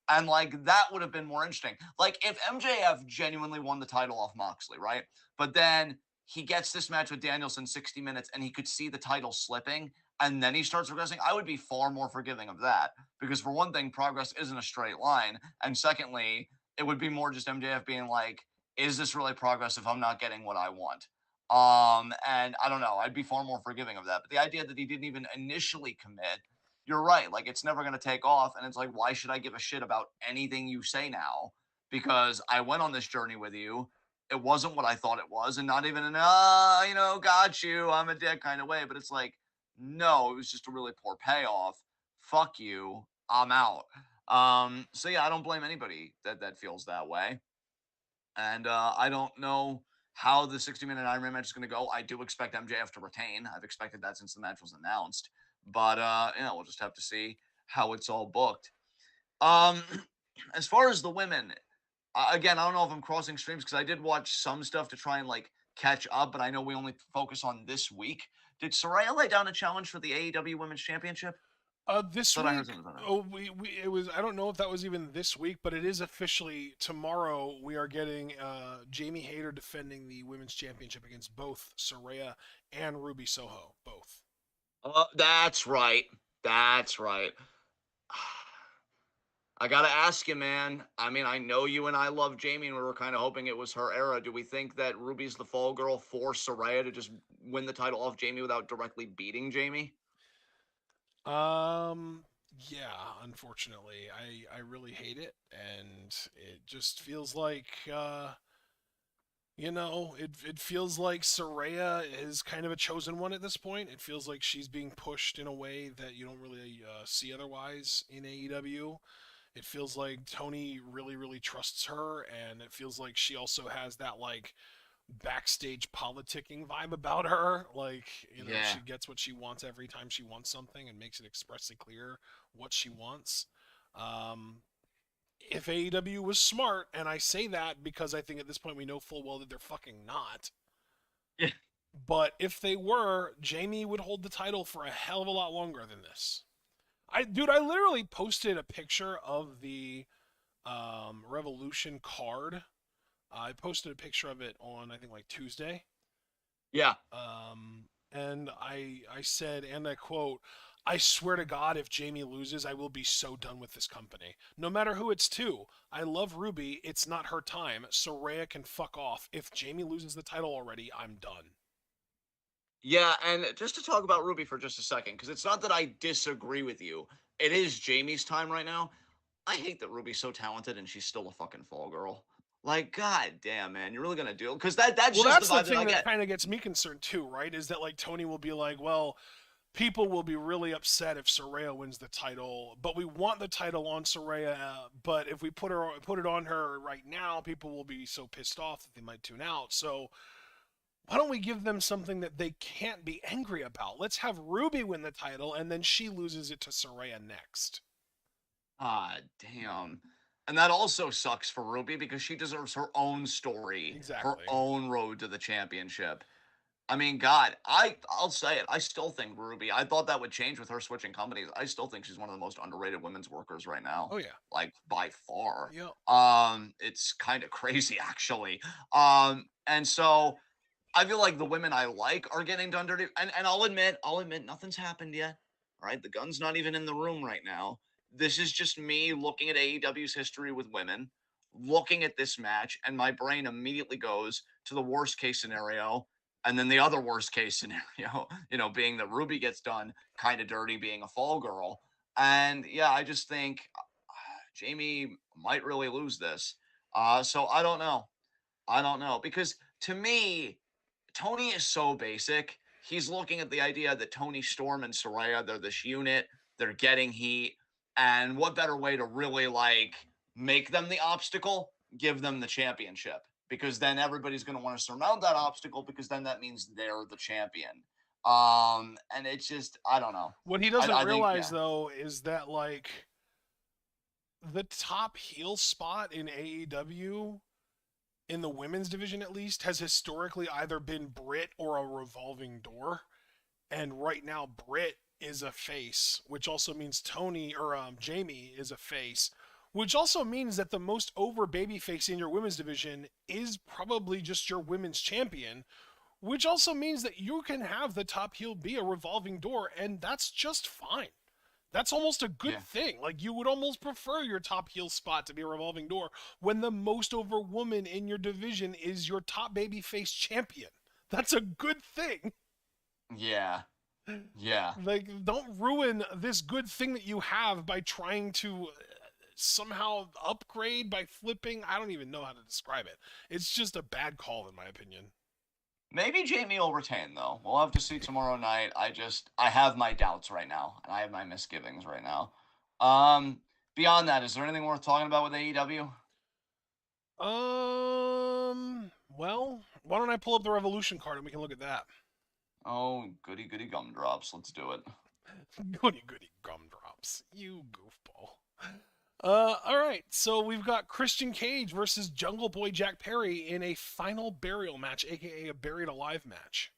And like that would have been more interesting. Like if MJF genuinely won the title off Moxley, right? But then he gets this match with Danielson 60 minutes and he could see the title slipping and then he starts progressing, I would be far more forgiving of that. Because for one thing, progress isn't a straight line. And secondly, it would be more just MJF being like, is this really progress if I'm not getting what I want? And I don't know, I'd be far more forgiving of that. But the idea that he didn't even initially commit, you're right. Like it's never going to take off. And it's like, why should I give a shit about anything you say now? Because I went on this journey with you. It wasn't what I thought it was. And not even an, got you, I'm a dick kind of way. But it's like, no, it was just a really poor payoff. Fuck you. I'm out. So yeah, I don't blame anybody that feels that way. And I don't know how the 60-minute Iron Man match is going to go. I do expect MJF to retain. I've expected that since the match was announced. But we'll just have to see how it's all booked. Um, as far as the women, again, I don't know if I'm crossing streams because I did watch some stuff to try and like catch up, but I know we only focus on this week. Did Soraya lay down a challenge for the AEW Women's Championship? This Thought I heard week, something about that. oh, it was. I don't know if that was even this week, but it is officially tomorrow. We are getting Jamie Hayter defending the women's championship against both Soraya and Ruby Soho, both. That's right. That's right. I gotta ask you, man. I mean, I know you and I love Jamie, and we were kind of hoping it was her era. Do we think that Ruby's the fall girl for Soraya to just win the title off Jamie without directly beating Jamie? Yeah, unfortunately, I really hate it, and it just feels like it feels like Soraya is kind of a chosen one at this point. It feels like she's being pushed in a way that you don't really see otherwise in AEW. It feels like Tony really, really trusts her, and it feels like she also has that like backstage politicking vibe about her. Like, Yeah. she gets what she wants every time she wants something and makes it expressly clear what she wants. Um, if AEW was smart, and I say that because I think at this point we know full well that they're fucking not. Yeah. But if they were, Jamie would hold the title for a hell of a lot longer than this. I literally posted a picture of the Revolution card. I posted a picture of it on, I think, like Tuesday. Yeah. And I said, and I quote, I swear to God, if Jamie loses, I will be so done with this company. No matter who it's to. I love Ruby. It's not her time. Soraya can fuck off. If Jamie loses the title already, I'm done. Yeah, and just to talk about Ruby for just a second, because it's not that I disagree with you. It is Jamie's time right now. I hate that Ruby's so talented and she's still a fucking fall girl. Like, god damn, man, you're really gonna do it? Because that's Well, just the that's the vibe that thing I that get. kind of gets me concerned too, right? Is that like Tony will be like, well, people will be really upset if Soraya wins the title, but we want the title on Soraya. But if we put it on her right now, people will be so pissed off that they might tune out. So why don't we give them something that they can't be angry about? Let's have Ruby win the title, and then she loses it to Soraya next. Ah, damn. And that also sucks for Ruby because she deserves her own story, her Exactly. own road to the championship. I mean, God, I'll say it. I still think Ruby. I thought that would change with her switching companies. I still think she's one of the most underrated women's workers right now, Oh yeah. like by far. Yep. It's kind of crazy actually. And so I feel like the women I like are getting done dirty. And I'll admit, nothing's happened yet. All right, the gun's not even in the room right now. This is just me looking at AEW's history with women, looking at this match, and my brain immediately goes to the worst case scenario, and then the other worst case scenario, being that Ruby gets done kind of dirty, being a fall girl. And yeah, I just think Jamie might really lose this. So I don't know. I don't know because to me, Tony is so basic. He's looking at the idea that Tony Storm and Soraya, they're this unit, they're getting heat. And what better way to really like make them the obstacle? Give them the championship. Because then everybody's going to want to surmount that obstacle because then that means they're the champion. And it's just, I don't know. What he I, doesn't I think, realize yeah. though is that like the top heel spot in AEW in the women's division at least has historically either been Britt or a revolving door. And right now Britt is a face, which also means Tony or Jamie is a face, which also means that the most over babyface in your women's division is probably just your women's champion, which also means that you can have the top heel be a revolving door, and that's just fine. That's almost a good Yeah. thing. Like, you would almost prefer your top heel spot to be a revolving door when the most over woman in your division is your top babyface champion. That's a good thing. Yeah. Yeah. Like, don't ruin this good thing that you have by trying to somehow upgrade by flipping. I don't even know how to describe it. It's just a bad call, in my opinion. Maybe Jamie will retain though. We'll have to see tomorrow night. I have my doubts right now, and I have my misgivings right now. Um, Beyond that, is there anything worth talking about with AEW? Well, why don't I pull up the Revolution card and we can look at that? Oh, goody goody gumdrops. Let's do it. Goody goody gumdrops. You goofball. All right. So we've got Christian Cage versus Jungle Boy Jack Perry in a final burial match, aka a buried alive match.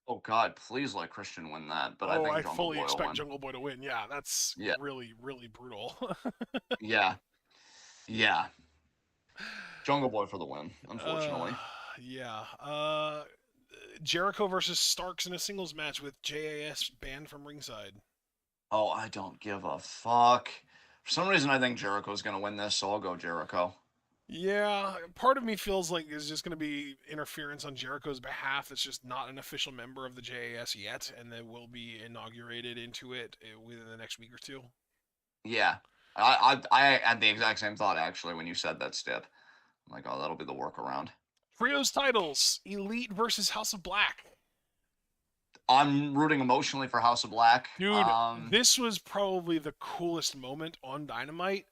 Oh God, please let Christian win that. But I Oh, think I Jungle fully Boy will expect win. Jungle Boy to win. Yeah, that's Yeah, really, really brutal. yeah, yeah. Jungle Boy for the win. uh, Unfortunately. yeah. Jericho versus Starks in a singles match with JAS banned from ringside. Oh, I don't give a fuck. For some reason, I think Jericho's gonna win this, so I'll go Jericho. Yeah, part of me feels like there's just going to be interference on Jericho's behalf. That's just not an official member of the JAS yet, and they will be inaugurated into it within the next week or two. Yeah, I had the exact same thought actually when you said that, Stip. I'm like, oh, that'll be the workaround. Trios titles: Elite versus House of Black. I'm rooting emotionally for House of Black. Dude, this was probably the coolest moment on Dynamite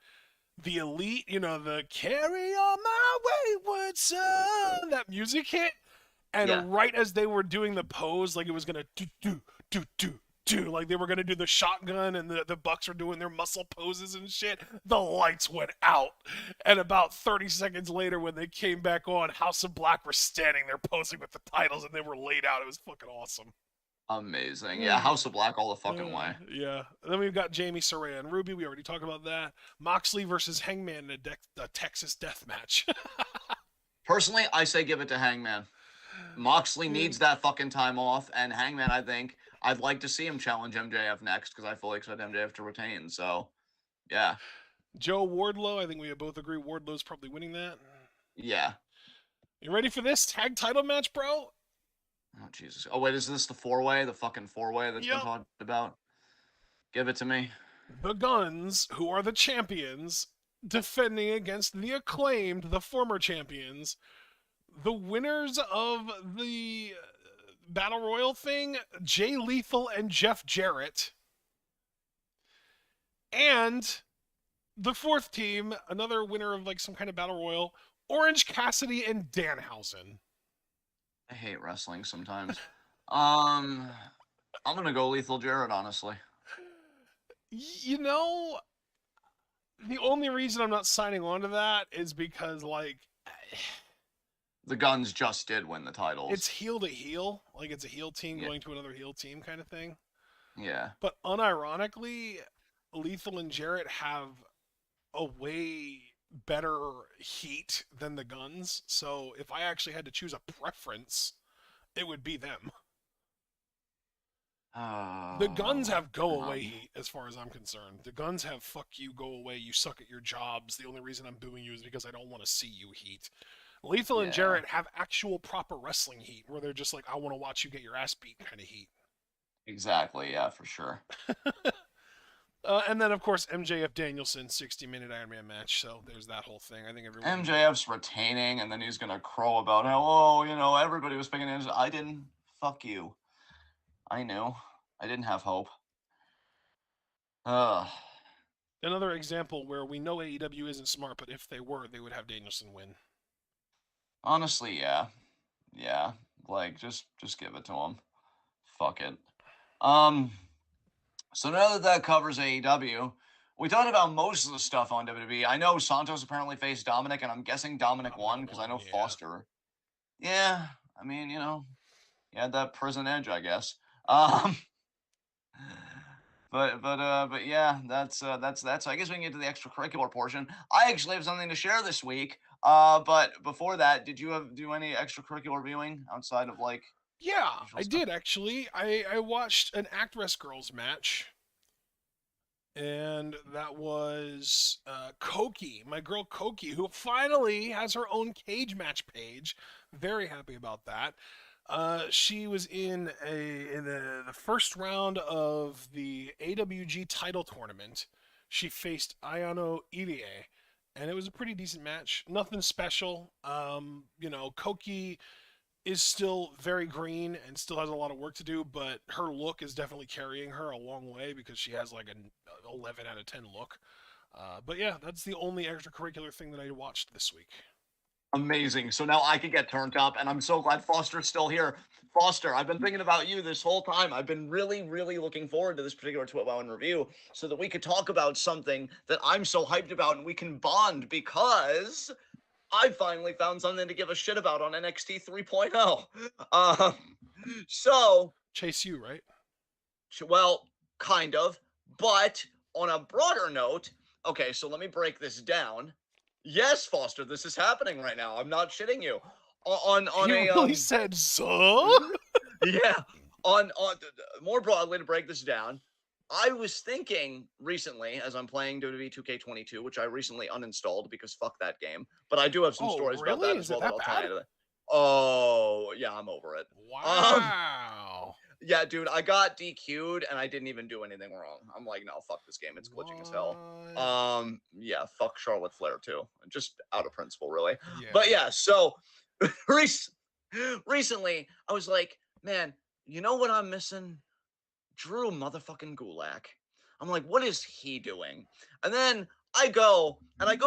the Elite, you know, the "Carry On My Wayward Son," that music hit, Yeah. and right as they were doing the pose, like it was gonna do, like they were gonna do the shotgun, and the Bucks were doing their muscle poses and shit. The lights went out, and about 30 seconds later, when they came back on, House of Black were standing there posing with the titles, and they were laid out. It was fucking awesome. Amazing. Yeah, House of Black all the fucking way. Yeah. And then we've got Jamie, Soraya, and Ruby. We already talked about that. Moxley versus Hangman in a Texas death match. Personally, I say give it to Hangman. Moxley needs that fucking time off, and Hangman, I think, I'd like to see him challenge MJF next because I fully expect MJF to retain. So, yeah. Joe Wardlow, I think we both agree Wardlow's probably winning that. Yeah. You ready for this tag title match, bro? Oh, Jesus. Oh, wait, is this the four-way? The fucking four-way that's been talked about? Give it to me. The Guns, who are the champions, defending against the Acclaimed, the former champions. The winners of the Battle Royal thing, Jay Lethal and Jeff Jarrett. And the fourth team, another winner of like some kind of Battle Royal, Orange Cassidy and Danhausen. I hate wrestling sometimes. I'm gonna go Lethal Jarrett, honestly. You know, the only reason I'm not signing on to that is because, like, the Guns just did win the titles. It's heel to heel. Like, it's a heel team going to another heel team kind of thing. Yeah. But unironically, Lethal and Jarrett have a way better heat than the Guns. So if I actually had to choose a preference, it would be them. The Guns have go away heat as far as I'm concerned. The Guns have fuck you, go away, you suck at your jobs. The only reason I'm booing you is because I don't want to see you heat. Lethal and Jarrett have actual proper wrestling heat where they're just like, I want to watch you get your ass beat kind of heat. Exactly, yeah, for sure. And then, of course, MJF Danielson 60-minute Iron Man match. So there's that whole thing. I think everyone. MJF's retaining, and then he's going to crow about how, oh, you know, everybody was picking him. I didn't. Fuck you. I knew. I didn't have hope. Another example where we know AEW isn't smart, but if they were, they would have Danielson win. Honestly, yeah. Yeah. Like, just give it to him. Fuck it. So now that covers AEW, we talked about most of the stuff on WWE. I know Santos apparently faced Dominic, and I'm guessing Dominic won because I know Foster. Yeah, I mean, you know, he had that prison edge, I guess. But yeah, that's. I guess we can get to the extracurricular portion. I actually have something to share this week. But before that, did you do any extracurricular viewing outside of like? Yeah, I did actually. I watched an Actress Girls match, and that was Koki, my girl Koki, who finally has her own cage match page. Very happy about that. She was in the first round of the AWG title tournament. She faced Ayano Irie, and it was a pretty decent match. Nothing special. You know, Koki is still very green and still has a lot of work to do, but her look is definitely carrying her a long way because she has like an 11 out of 10 look. But yeah, that's the only extracurricular thing that I watched this week. Amazing. So now I can get turned up, and I'm so glad Foster's still here. Foster, I've been thinking about you this whole time. I've been really, really looking forward to this particular TWitWoW in review so that we could talk about something that I'm so hyped about and we can bond because I finally found something to give a shit about on NXT 3.0. So Chase U, right? Well, kind of. But on a broader note, okay, so let me break this down. Yes, Foster, this is happening right now. I'm not shitting you. He really said so. Yeah. On more broadly to break this down, I was thinking recently as I'm playing WWE 2K22, which I recently uninstalled because fuck that game. But I do have some stories about that as well that I'll tie into that. Oh, yeah, I'm over it. Wow. Yeah, dude, I got DQ'd and I didn't even do anything wrong. I'm like, no, fuck this game. It's glitching as hell. Yeah, fuck Charlotte Flair too. Just out of principle, really. Yeah. But yeah, so recently I was like, man, you know what I'm missing? Drew motherfucking Gulak. I'm like, what is he doing? And then I go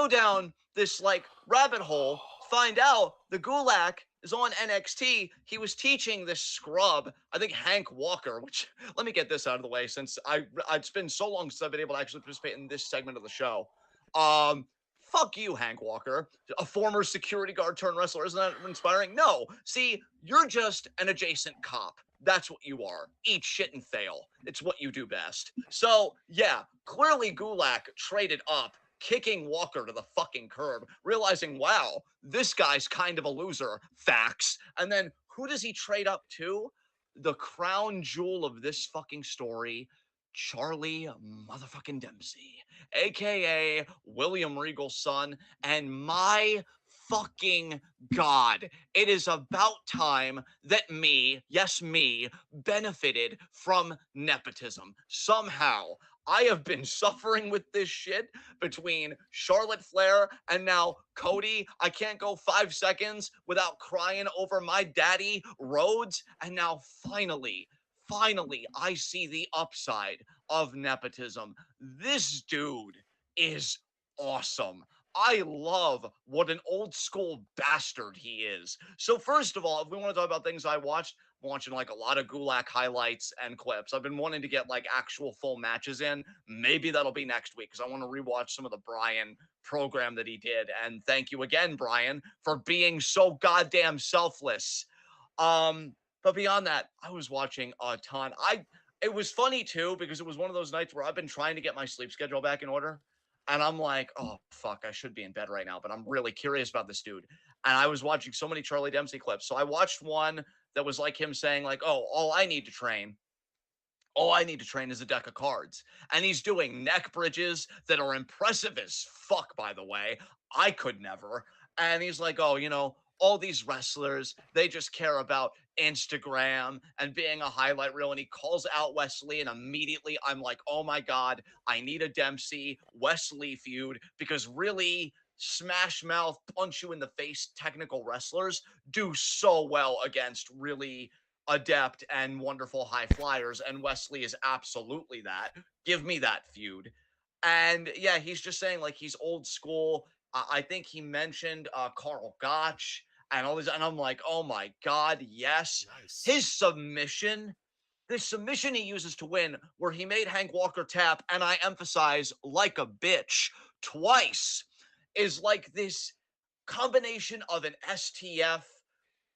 down this like rabbit hole, find out the Gulak is on NXT. He was teaching this scrub, I think Hank Walker, which let me get this out of the way since it's been so long since I've been able to actually participate in this segment of the show. Fuck you, Hank Walker, a former security guard turned wrestler. Isn't that inspiring? No. See, you're just an adjacent cop. That's what you are. Eat shit and fail. It's what you do best. So, yeah, clearly Gulak traded up, kicking Walker to the fucking curb, realizing, wow, this guy's kind of a loser. Facts. And then who does he trade up to? The crown jewel of this fucking story, Charlie motherfucking Dempsey, aka William Regal's son. And my fucking God, it is about time that me, yes, me, benefited from nepotism. Somehow, I have been suffering with this shit between Charlotte Flair and now Cody. I can't go 5 seconds without crying over my daddy, Rhodes. And now finally, I see the upside of nepotism. This dude is awesome. I love what an old school bastard he is. So first of all, if we want to talk about things I watched, I'm watching like a lot of Gulak highlights and clips. I've been wanting to get like actual full matches in. Maybe that'll be next week because I want to rewatch some of the Brian program that he did. And thank you again, Brian, for being so goddamn selfless. But beyond that, I was watching a ton. It was funny too because it was one of those nights where I've been trying to get my sleep schedule back in order. And I'm like, oh, fuck, I should be in bed right now, but I'm really curious about this dude. And I was watching so many Charlie Dempsey clips. So I watched one that was like him saying like, oh, all I need to train is a deck of cards. And he's doing neck bridges that are impressive as fuck, by the way. I could never. And he's like, oh, all these wrestlers, they just care about Instagram and being a highlight reel. And he calls out Wesley, and immediately I'm like, oh my God, I need a Dempsey Wesley feud, because really smash mouth, punch you in the face technical wrestlers do so well against really adept and wonderful high flyers. And Wesley is absolutely that. Give me that feud. And yeah, he's just saying like he's old school. I think he mentioned Carl Gotch and all this, and I'm like, oh my God, yes. Nice. The submission he uses to win, where he made Hank Walker tap, and I emphasize like a bitch twice, is like this combination of an STF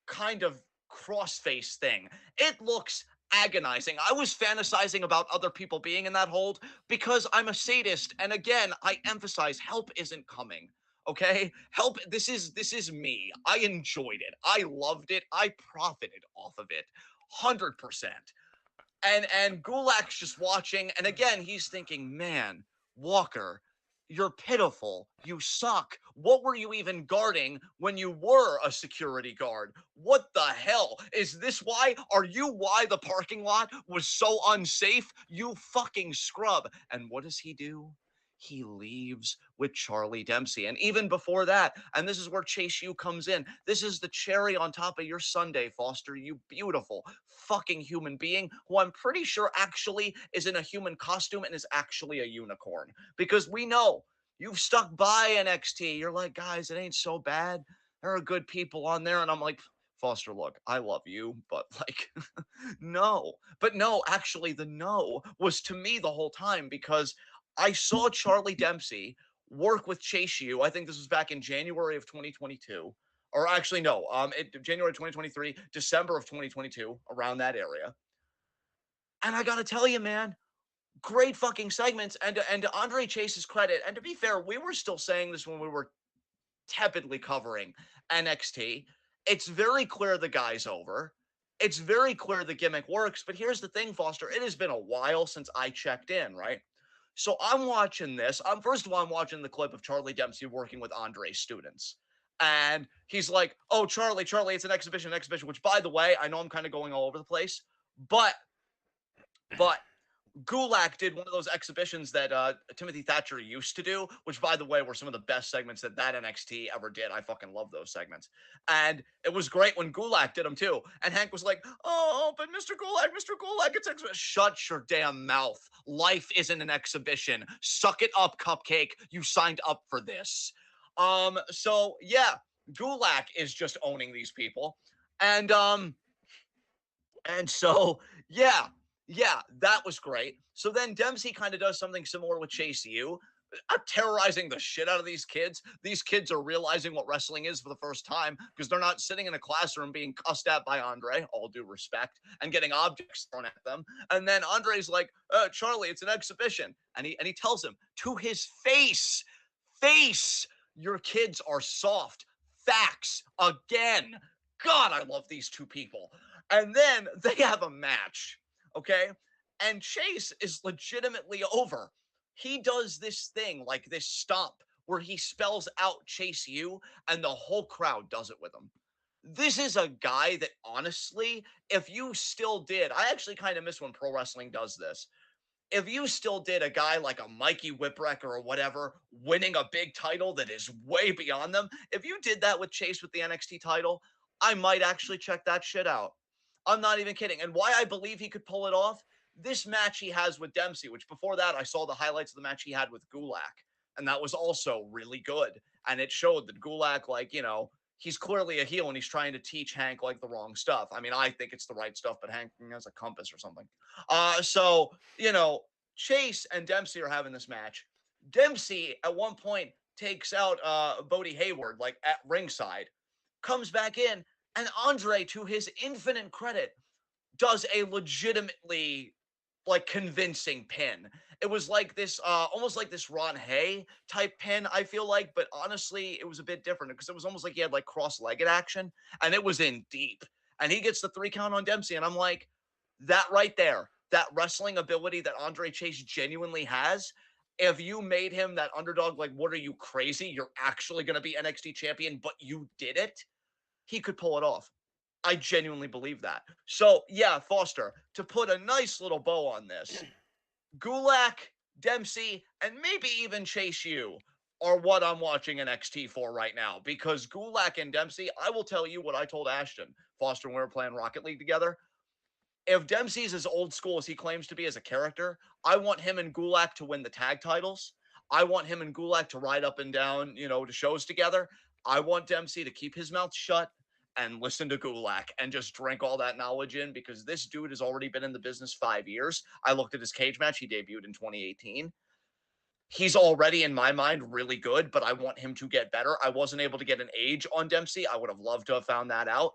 kind of crossface thing. It looks agonizing. I was fantasizing about other people being in that hold because I'm a sadist, and again, I emphasize help isn't coming. Okay, help. This is me. I enjoyed it. I loved it. I profited off of it 100%. And Gulak's just watching, and again he's thinking, man, Walker, you're pitiful. You suck. What were you even guarding when you were a security guard? What the hell? Is this why? Are you why the parking lot was so unsafe? You fucking scrub. And what does he do? He leaves with Charlie Dempsey. And even before that, and this is where Chase U comes in, this is the cherry on top of your sundae, Foster, you beautiful fucking human being who I'm pretty sure actually is in a human costume and is actually a unicorn. Because we know you've stuck by NXT. You're like, guys, it ain't so bad. There are good people on there. And I'm like, Foster, look, I love you, but like, no. But no, actually, the no was to me the whole time, because I saw Charlie Dempsey work with Chase U. I think this was back in January of 2022. Or actually, no, January 2023, December of 2022, around that area. And I got to tell you, man, great fucking segments. And to Andre Chase's credit, and to be fair, we were still saying this when we were tepidly covering NXT. It's very clear the guy's over. It's very clear the gimmick works. But here's the thing, Foster. It has been a while since I checked in, right? So I'm watching this. First of all, I'm watching the clip of Charlie Dempsey working with Andre's students. And he's like, oh, Charlie, it's an exhibition, which, by the way, I know I'm kind of going all over the place. But Gulak did one of those exhibitions that Timothy Thatcher used to do, which, by the way, were some of the best segments that NXT ever did. I fucking love those segments. And it was great when Gulak did them too. And Hank was like, "Oh, but Mr. Gulak, it's exhibition." Shut your damn mouth. Life isn't an exhibition. Suck it up, Cupcake. You signed up for this. So yeah, Gulak is just owning these people. And so, yeah, that was great. So then Dempsey kind of does something similar with Chase U, terrorizing the shit out of these kids. These kids are realizing what wrestling is for the first time because they're not sitting in a classroom being cussed at by Andre, all due respect, and getting objects thrown at them. And then Andre's like, Charlie, it's an exhibition. And he tells him to his face, your kids are soft. Facts again. God, I love these two people. And then they have a match, okay? And Chase is legitimately over. He does this thing, like this stomp, where he spells out Chase U, and the whole crowd does it with him. This is a guy that, honestly, if you still did, I actually kind of miss when pro wrestling does this. If you still did a guy like a Mikey Whipwrecker or whatever, winning a big title that is way beyond them, if you did that with Chase with the NXT title, I might actually check that shit out. I'm not even kidding. And why I believe he could pull it off, this match he has with Dempsey, which before that I saw the highlights of the match he had with Gulak, and that was also really good. And it showed that Gulak, like, he's clearly a heel and he's trying to teach Hank like the wrong stuff. I mean, I think it's the right stuff, but Hank has a compass or something. So, Chase and Dempsey are having this match. Dempsey at one point takes out Bodie Hayward like at ringside, comes back in, and Andre, to his infinite credit, does a legitimately like convincing pin. It was like this, almost like this Ron Hay type pin, I feel like, but honestly, it was a bit different because it was almost like he had like cross-legged action, and it was in deep. And he gets the 3 count on Dempsey, and I'm like, that right there, that wrestling ability that Andre Chase genuinely has. If you made him that underdog, like, what are you, crazy? You're actually going to be NXT champion, but you did it. He could pull it off. I genuinely believe that. So, yeah, Foster, to put a nice little bow on this, Gulak, Dempsey, and maybe even Chase U are what I'm watching NXT for right now. Because Gulak and Dempsey, I will tell you what I told Ashton, Foster, when we were playing Rocket League together. If Dempsey's as old school as he claims to be as a character, I want him and Gulak to win the tag titles. I want him and Gulak to ride up and down, to shows together. I want Dempsey to keep his mouth shut and listen to Gulak and just drink all that knowledge in because this dude has already been in the business 5 years. I looked at his cage match. He debuted in 2018. He's already, in my mind, really good, but I want him to get better. I wasn't able to get an age on Dempsey. I would have loved to have found that out.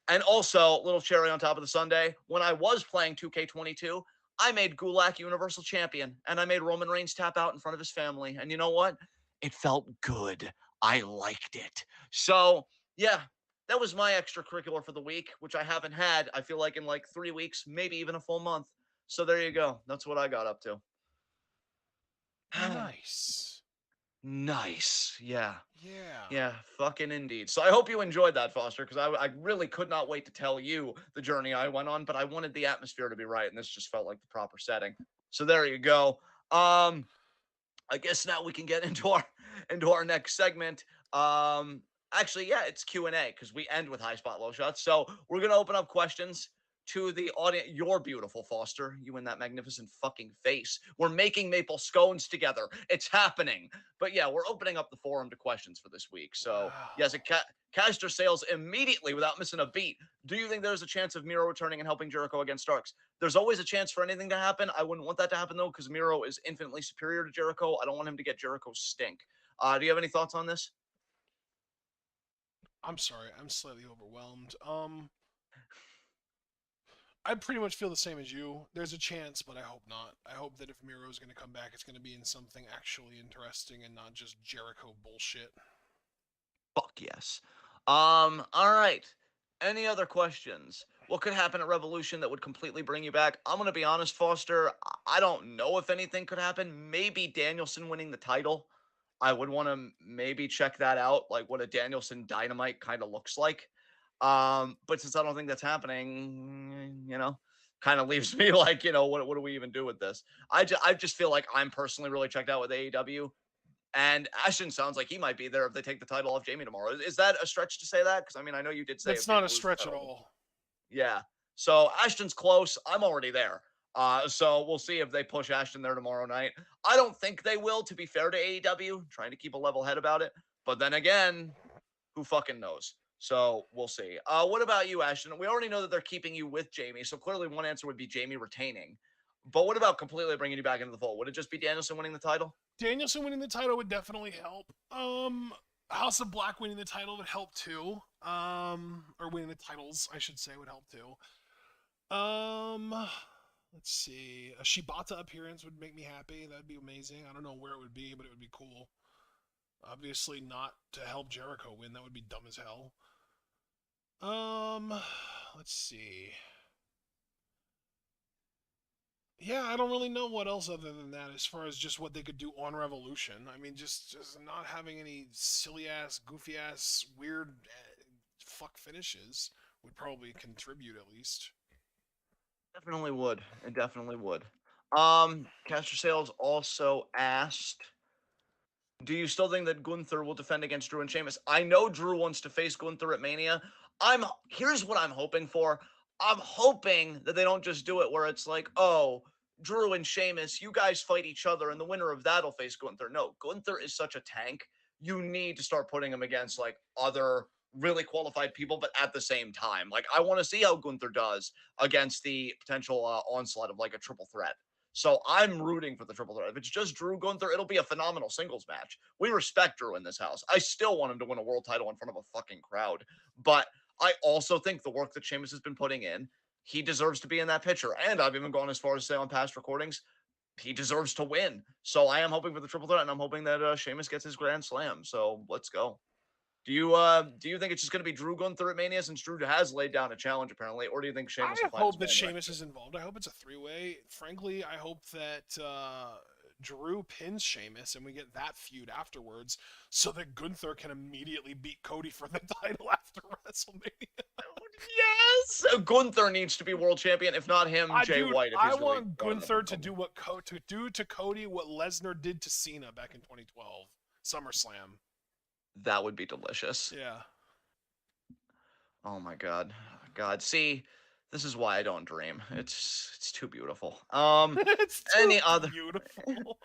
And also, little cherry on top of the sundae, when I was playing 2K22, I made Gulak Universal Champion, and I made Roman Reigns tap out in front of his family. And you know what? It felt good. I liked it. So, yeah, that was my extracurricular for the week, which I haven't had, I feel like, in like 3 weeks, maybe even a full month. So there you go. That's what I got up to. Nice. Nice. Yeah. Yeah. Yeah, fucking indeed. So I hope you enjoyed that, Foster, because I really could not wait to tell you the journey I went on, but I wanted the atmosphere to be right, and this just felt like the proper setting. So there you go. I guess now we can get into our next segment. Actually, yeah, it's Q&A because we end with high spot, low shots. So we're gonna open up questions to the audience. You're beautiful, Foster. You and that magnificent fucking face. We're making maple scones together. It's happening. But yeah, we're opening up the forum to questions for this week. So Wow. yes, caster sales immediately without missing a beat. Do you think there's a chance of Miro returning and helping Jericho against Starks? There's always a chance for anything to happen. I wouldn't want that to happen though, because Miro is infinitely superior to Jericho. I don't want him to get Jericho's stink. Do you have any thoughts on this? I'm sorry, I'm slightly overwhelmed. I pretty much feel the same as you. There's a chance, but I hope not. I hope that if Miro's going to come back, it's going to be in something actually interesting and not just Jericho bullshit. Fuck yes. All right. Any other questions? What could happen at Revolution that would completely bring you back? I'm gonna be honest, Foster. I don't know if anything could happen. Maybe Danielson winning the title. I would want to maybe check that out, like what a Danielson Dynamite kind of looks like. But since I don't think that's happening, kind of leaves me like, what do we even do with this? I just feel like I'm personally really checked out with AEW. And Ashton sounds like he might be there if they take the title off Jamie tomorrow. Is that a stretch to say that? Because I mean, I know you did say if That's Jamie not a loses the stretch at title. all. Yeah. So Ashton's close. I'm already there. So we'll see if they push Ashton there tomorrow night. I don't think they will, to be fair to AEW, trying to keep a level head about it. But then again, who fucking knows? So we'll see. What about you, Ashton? We already know that they're keeping you with Jamie. So clearly one answer would be Jamie retaining. But what about completely bringing you back into the fold? Would it just be Danielson winning the title? Danielson winning the title would definitely help. House of Black winning the title would help too. Or winning the titles, I should say, would help too. Let's see. A Shibata appearance would make me happy. That'd be amazing. I don't know where it would be, but it would be cool. Obviously not to help Jericho win. That would be dumb as hell. Let's see. Yeah, I don't really know what else other than that as far as just what they could do on Revolution. I mean, just not having any silly ass, goofy ass, weird fuck finishes would probably contribute at least. Definitely would. It definitely would. Caster Sales also asked, do you still think that Gunther will defend against Drew and Sheamus? I know Drew wants to face Gunther at Mania. Here's what I'm hoping for. I'm hoping that they don't just do it where it's like, oh, Drew and Sheamus, you guys fight each other, and the winner of that'll face Gunther. No, Gunther is such a tank. You need to start putting him against like other really qualified people, but at the same time, like I want to see how Gunther does against the potential onslaught of like a triple threat. So I'm rooting for the triple threat. If it's just Drew Gunther, it'll be a phenomenal singles match. We respect Drew in this house. I still want him to win a world title in front of a fucking crowd. But I also think the work that Sheamus has been putting in, he deserves to be in that picture. And I've even gone as far as to say on past recordings, he deserves to win. So I am hoping for the triple threat, and I'm hoping that Sheamus gets his grand slam. So let's go. Do you think it's just going to be Drew Gunther at Mania since Drew has laid down a challenge apparently, or do you think Sheamus will I find hope that his man Sheamus is involved. I hope it's a three-way. Frankly, I hope that Drew pins Sheamus and we get that feud afterwards so that Gunther can immediately beat Cody for the title after WrestleMania. Yes, Gunther needs to be world champion. If not him, Jay White. If I he's want really Gunther to do to Cody what Lesnar did to Cena back in 2012 SummerSlam. That would be delicious. Yeah. Oh my god. See, this is why I don't dream. It's too beautiful. It's too any other beautiful.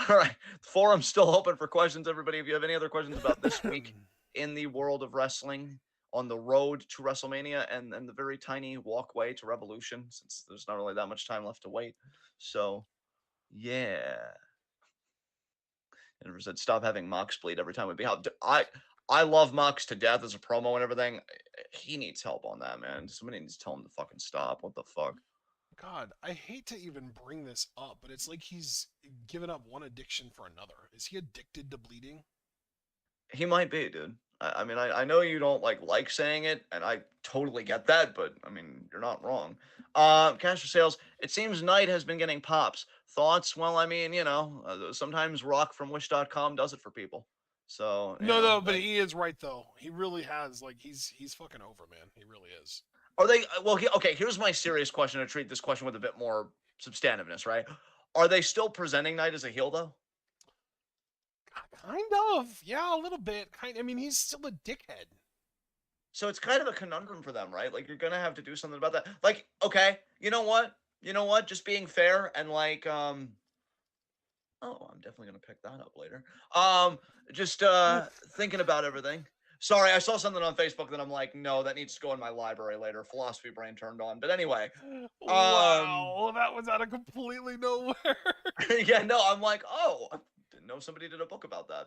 All right. Forum's still open for questions, everybody. If you have any other questions about this week in the world of wrestling, on the road to WrestleMania and the very tiny walkway to Revolution, since there's not really that much time left to wait. So, yeah. And said, stop having Mox bleed every time we be helped. I love Mox to death as a promo and everything. He needs help on that, man. Somebody needs to tell him to fucking stop. What the fuck? God, I hate to even bring this up, but it's like he's given up one addiction for another. Is he addicted to bleeding? He might be, dude. I mean, I know you don't like saying it, and I totally get that, but I mean, you're not wrong. Cash for sales. It seems Knight has been getting pops. Thoughts? Well, I mean, sometimes Rock from Wish.com does it for people. So no, but he is right though. He really has. Like he's fucking over, man. He really is. Are they? Well, okay. Here's my serious question. To treat this question with a bit more substantiveness, right? Are they still presenting Knight as a heel though? Kind of, yeah, a little bit. I mean, he's still a dickhead. So it's kind of a conundrum for them, right? Like you're gonna have to do something about that. Like, okay, you know what? Just being fair and like, oh, I'm definitely gonna pick that up later. Just thinking about everything. Sorry, I saw something on Facebook that I'm like, no, that needs to go in my library later. Philosophy brain turned on. But anyway. Wow, that was out of completely nowhere. Yeah, no, I'm like, oh, didn't know somebody did a book about that.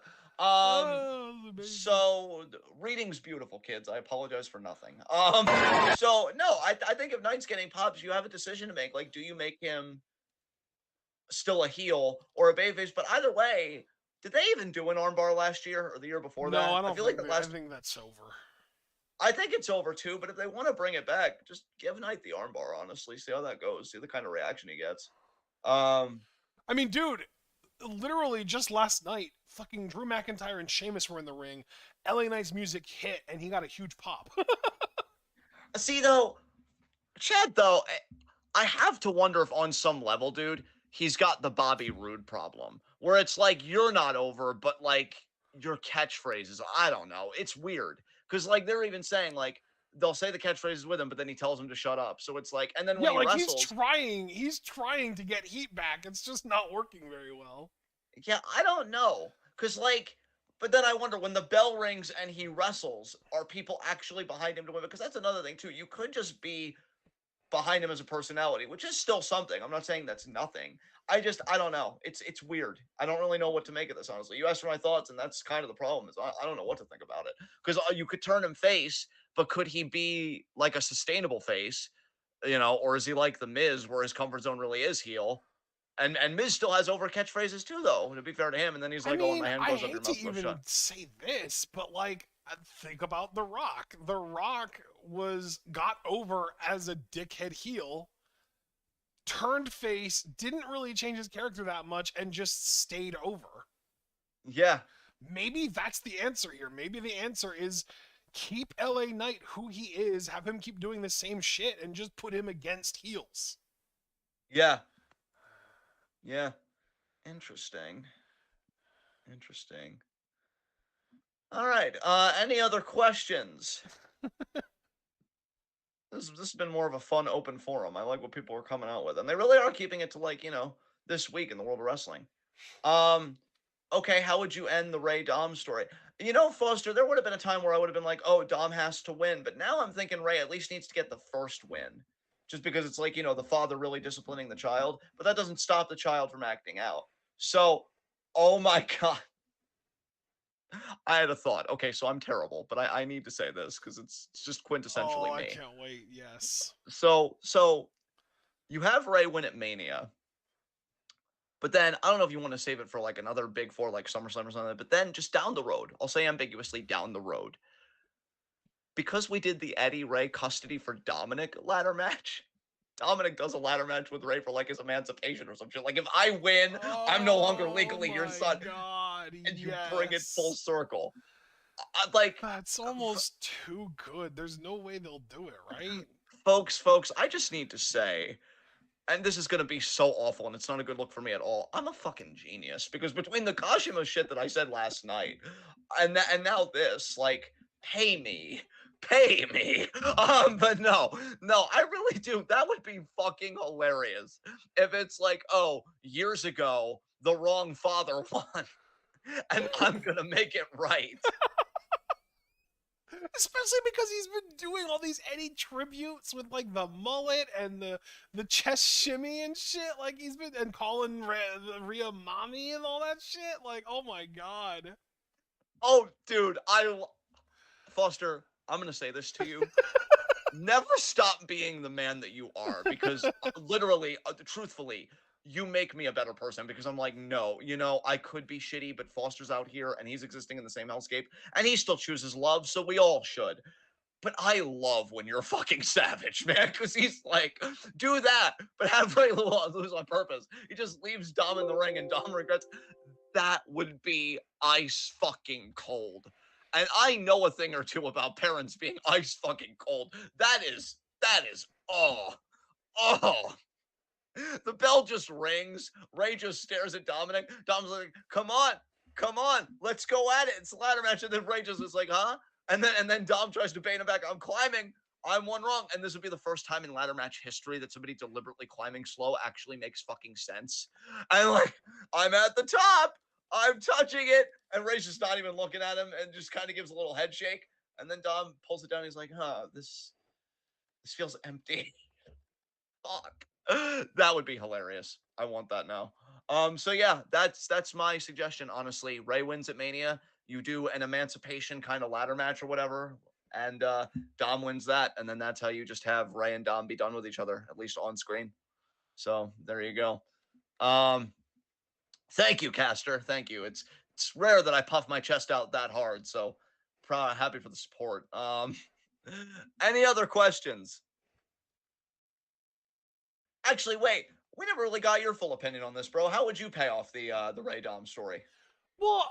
So reading's beautiful, kids. I apologize for nothing. So no, I think if Knight's getting pops, you have a decision to make. Like, do you make him still a heel or a babyface? But either way, did they even do an armbar last year or the year before that? No, I don't I feel think like I think that's over. I think it's over too, but if they want to bring it back, just give Knight the armbar, honestly. See how that goes. See the kind of reaction he gets. I mean, dude, literally just last night, fucking Drew McIntyre and Sheamus were in the ring. LA Knight's music hit, and he got a huge pop. See, though, Chad, though, I have to wonder if on some level, dude, he's got the Bobby Roode problem, where it's like you're not over, but like your catchphrases. I don't know. It's weird because like they're even saying like they'll say the catchphrases with him, but then he tells him to shut up. So it's like, and then when Yeah, he like wrestles, he's trying to get heat back. It's just not working very well. yeah, I don't know. Cause like, but then I wonder when the bell rings and he wrestles, are people actually behind him to win? Because that's another thing too. You could just be behind him as a personality, which is still something. I'm not saying that's nothing. I don't know. It's weird. I don't really know what to make of this, honestly. You asked for my thoughts, and that's kind of the problem. Is I don't know what to think about it because you could turn him face, but could he be like a sustainable face? You know, or is he like the Miz, where his comfort zone really is heel? And Miz still has over catchphrases too, though. To be fair to him, and then he's I like, "Oh, when mean, my hand I goes up, your hate to mouth goes even shut." say this, but like, think about The Rock. The Rock got over as a dickhead heel, turned face, didn't really change his character that much, and just stayed over. Yeah, Maybe that's the answer here. Maybe the answer is keep LA Knight who he is, have him keep doing the same shit, and just put him against heels. yeah, yeah. Interesting. Interesting. All right. Any other questions? This has been more of a fun, open forum. I like what people are coming out with, and they really are keeping it to like this week in the world of wrestling. Um, okay, how would you end the Ray Dom story? Foster, there would have been a time where I would have been like, oh, Dom has to win, but now I'm thinking Ray at least needs to get the first win, just because it's like the father really disciplining the child, but that doesn't stop the child from acting out. So, oh my god. I had a thought. Okay, so I'm terrible, but I need to say this because it's just Oh, quintessentially I me. can't wait. Yes. So you have Ray win at Mania, but then I don't know if you want to save it for like another big four like SummerSlam or something, but then just down the road, I'll say ambiguously down the road, because we did the Eddie Ray custody for Dominic ladder match. Dominic does a ladder match with Ray for like his emancipation or some shit. Like if I win, I'm no longer Oh legally your my son, god, and you bring it full yes. circle. Like That's almost too good. There's no way they'll do it, right? folks, I just need to say, and this is going to be so awful, and it's not a good look for me at all. I'm a fucking genius because between the Kashima shit that I said last night, and now this, like, pay me. But no, I really do. That would be fucking hilarious if it's like, oh, years ago, the wrong father won, and I'm gonna make it right. Especially because he's been doing all these Eddie tributes with like the mullet and the chest shimmy and shit. Like he's been and calling Rhea mommy and all that shit. Like, oh my god. Oh, dude, Foster, I'm gonna say this to you. Never stop being the man that you are because literally, truthfully, you make me a better person because I'm like, no, I could be shitty, but Foster's out here and he's existing in the same hellscape and he still chooses love, so we all should. But I love when you're a fucking savage, man, because he's like, do that, but have Ray lose on purpose. He just leaves Dom in the ring and Dom regrets. That would be ice fucking cold. And I know a thing or two about parents being ice fucking cold. That is oh. The bell just rings. Ray just stares at Dominic. Dom's like, come on, let's go at it. It's a ladder match. And then Ray just is like, huh? And then Dom tries to bait him back. I'm climbing. I'm one wrong. And this would be the first time in ladder match history that somebody deliberately climbing slow actually makes fucking sense. And like, I'm at the top. I'm touching it. And Ray's just not even looking at him and just kind of gives a little head shake. And then Dom pulls it down. He's like, huh, this feels empty. Fuck. That would be hilarious. I want that now. So yeah, that's my suggestion, honestly. Ray wins at Mania. You do an emancipation kind of ladder match or whatever, and Dom wins that, and then that's how you just have Ray and Dom be done with each other, at least on screen. So there you go. Thank you, Caster. Thank you. It's rare that I puff my chest out that hard, so proud happy for the support. Any other questions? Actually, wait. We never really got your full opinion on this, bro. How would you pay off the Ray Dom story? Well,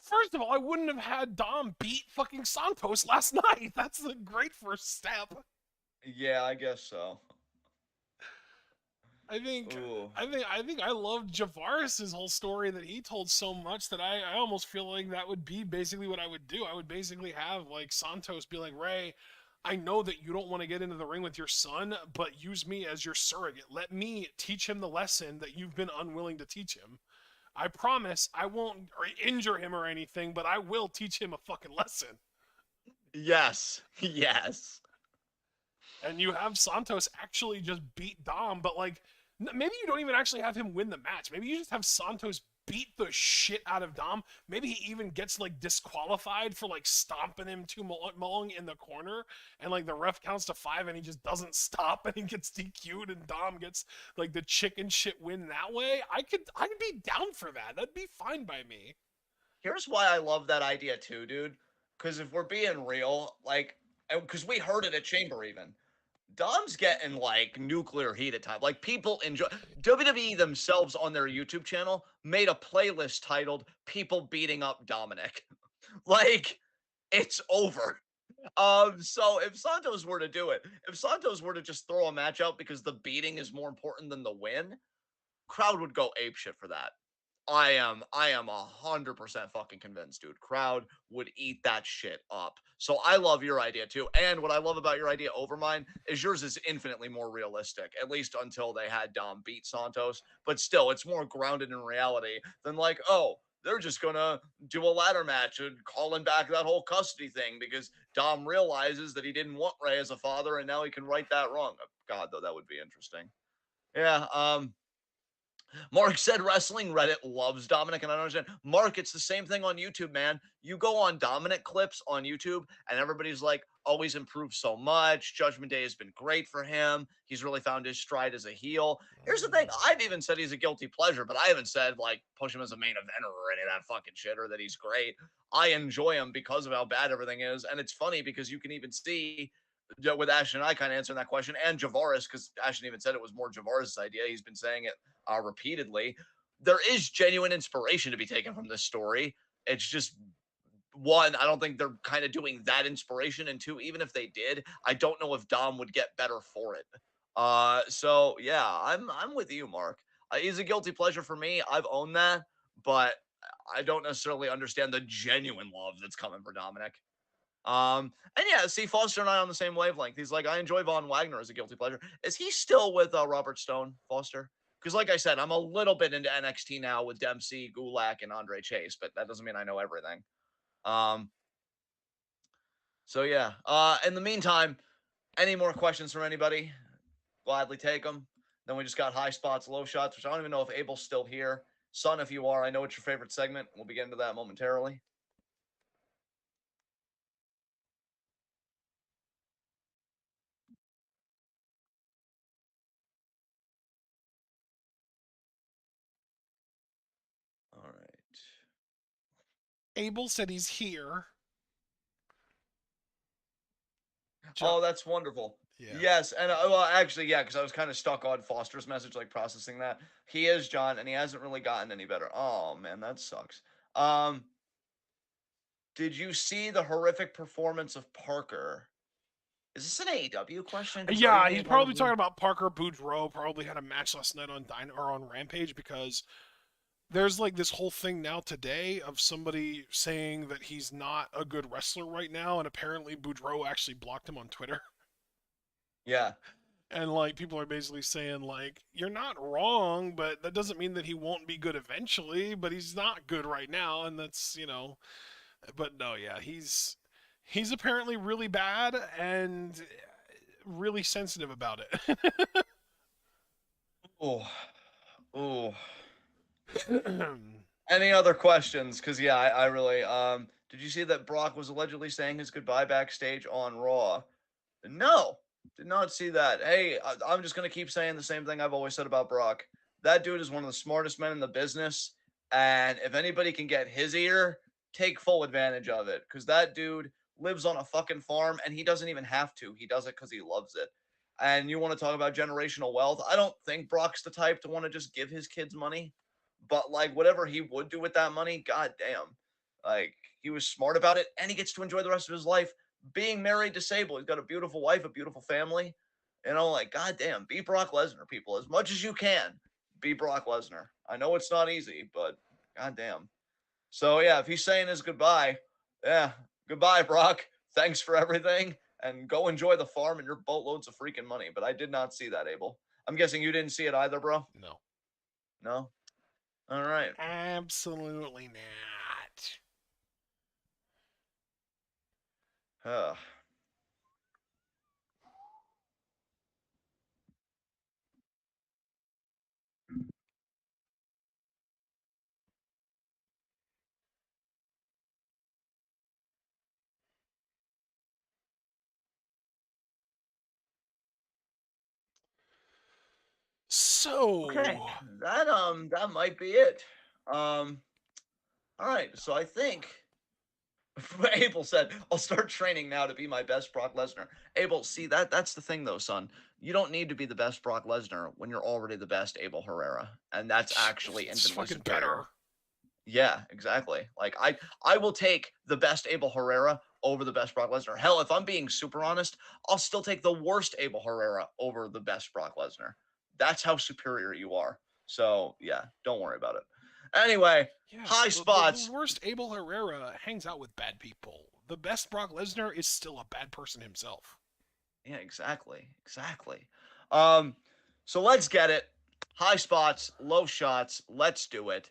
first of all, I wouldn't have had Dom beat fucking Santos last night. That's a great first step. Yeah, I guess so. I think Ooh. I loved Javaris's whole story that he told so much that I almost feel like that would be basically what I would do. I would basically have like Santos be like, Ray, I know that you don't want to get into the ring with your son, but use me as your surrogate. Let me teach him the lesson that you've been unwilling to teach him. I promise I won't injure him or anything, but I will teach him a fucking lesson. Yes. Yes. And you have Santos actually just beat Dom, but like maybe you don't even actually have him win the match. Maybe you just have Santos beat the shit out of Dom. Maybe he even gets like disqualified for like stomping him too long in the corner, and like the ref counts to 5 and he just doesn't stop and he gets DQ'd and Dom gets like the chicken shit win that way. I'd be down for that. That'd be fine by me. Here's why I love that idea too, dude. Because if we're being real, like, because we heard it at Chamber even. Dom's getting like nuclear heat at times. Like people enjoy WWE themselves on their YouTube channel made a playlist titled "People Beating Up Dominic." Like it's over. So if Santos were to do it, if Santos were to just throw a match out because the beating is more important than the win, crowd would go apeshit for that. I am 100% fucking convinced, dude. Crowd would eat that shit up. So I love your idea too. And what I love about your idea over mine is yours is infinitely more realistic, at least until they had Dom beat Santos. But still, it's more grounded in reality than like, oh, they're just gonna do a ladder match and calling back that whole custody thing because Dom realizes that he didn't want Ray as a father and now he can right that wrong. God, though, that would be interesting. Yeah, Mark said wrestling Reddit loves Dominic, and I don't understand. Mark, it's the same thing on YouTube, man. You go on Dominic clips on YouTube, and everybody's like, oh, he's improved so much. Judgment Day has been great for him. He's really found his stride as a heel. Here's the thing. I've even said he's a guilty pleasure, but I haven't said, like, push him as a main eventer or any of that fucking shit or that he's great. I enjoy him because of how bad everything is. And it's funny because you can even see with Ashton and I kind of answering that question, and Javaris, because Ashton even said it was more Javaris' idea. He's been saying it repeatedly. There is genuine inspiration to be taken from this story. It's just one, I don't think they're kind of doing that inspiration, and two, even if they did, I don't know if Dom would get better for it. So yeah, I'm with you, Mark. He's a guilty pleasure for me. I've owned that, but I don't necessarily understand the genuine love that's coming for Dominic. And yeah, see, Foster and I on the same wavelength. He's like, I enjoy Von Wagner as a guilty pleasure. Is he still with Robert Stone, Foster? Because, like I said, I'm a little bit into NXT now with Dempsey, Gulak, and Andre Chase, but that doesn't mean I know everything. Um, so yeah. In the meantime, any more questions from anybody? Gladly take them. Then we just got high spots, low shots, which I don't even know if Abel's still here. Son, if you are, I know it's your favorite segment. We'll be getting to that momentarily. All right. Abel said he's here. Oh, that's wonderful. Yeah. Yes, and well, actually, yeah, because I was kind of stuck on Foster's message, like processing that. He is John, and he hasn't really gotten any better. Oh man, that sucks. Um, did you see the horrific performance of Parker? Is this an AEW question? Because are you Yeah, being he's part of probably the? talking about Parker Boudreaux. Probably had a match last night on or on Rampage because there's like this whole thing now today of somebody saying that he's not a good wrestler right now, and apparently Boudreaux actually blocked him on Twitter. Yeah. And like people are basically saying like you're not wrong, but that doesn't mean that he won't be good eventually. But he's not good right now, and that's But no, yeah, he's apparently really bad and really sensitive about it. Oh, oh. Yeah, Any other questions? Because yeah, I really Did you see that Brock was allegedly saying his goodbye backstage on Raw? No, did not see that. Hey, I'm just gonna keep saying the same thing I've always said about Brock. That dude is one of the smartest men in the business, and if anybody can get his ear, take full advantage of it. Because that dude lives on a fucking farm, and he doesn't even have to. He does it because he loves it. And you want to talk about generational wealth? I don't think Brock's the type to want to just give his kids money, but like whatever he would do with that money, goddamn, like he was smart about it, and he gets to enjoy the rest of his life being married disabled. He's got a beautiful wife, a beautiful family. You know, like, goddamn, beat Brock Lesnar, people, as much as you can. Beat Brock Lesnar. I know it's not easy, but goddamn. So yeah, if he's saying his goodbye, yeah, goodbye, Brock. Thanks for everything, and go enjoy the farm and your boatloads of freaking money. But I did not see that, Abel. I'm guessing you didn't see it either, bro. No. No. All right. Absolutely not. Uh, okay. So, That might be it. All right. So I think Abel said, "I'll start training now to be my best Brock Lesnar." Abel, see that's the thing though, son. You don't need to be the best Brock Lesnar when you're already the best Abel Herrera, and that's actually it's infinitely fucking superior. better. Yeah, exactly. Like I will take the best Abel Herrera over the best Brock Lesnar. Hell, if I'm being super honest, I'll still take the worst Abel Herrera over the best Brock Lesnar. That's how superior you are. So yeah, don't worry about it. Anyway, Yeah, high the spots. worst Abel Herrera hangs out with bad people. The best Brock Lesnar is still a bad person himself. Yeah, exactly. Exactly. Um, so let's get it. High spots, low shots. Let's do it.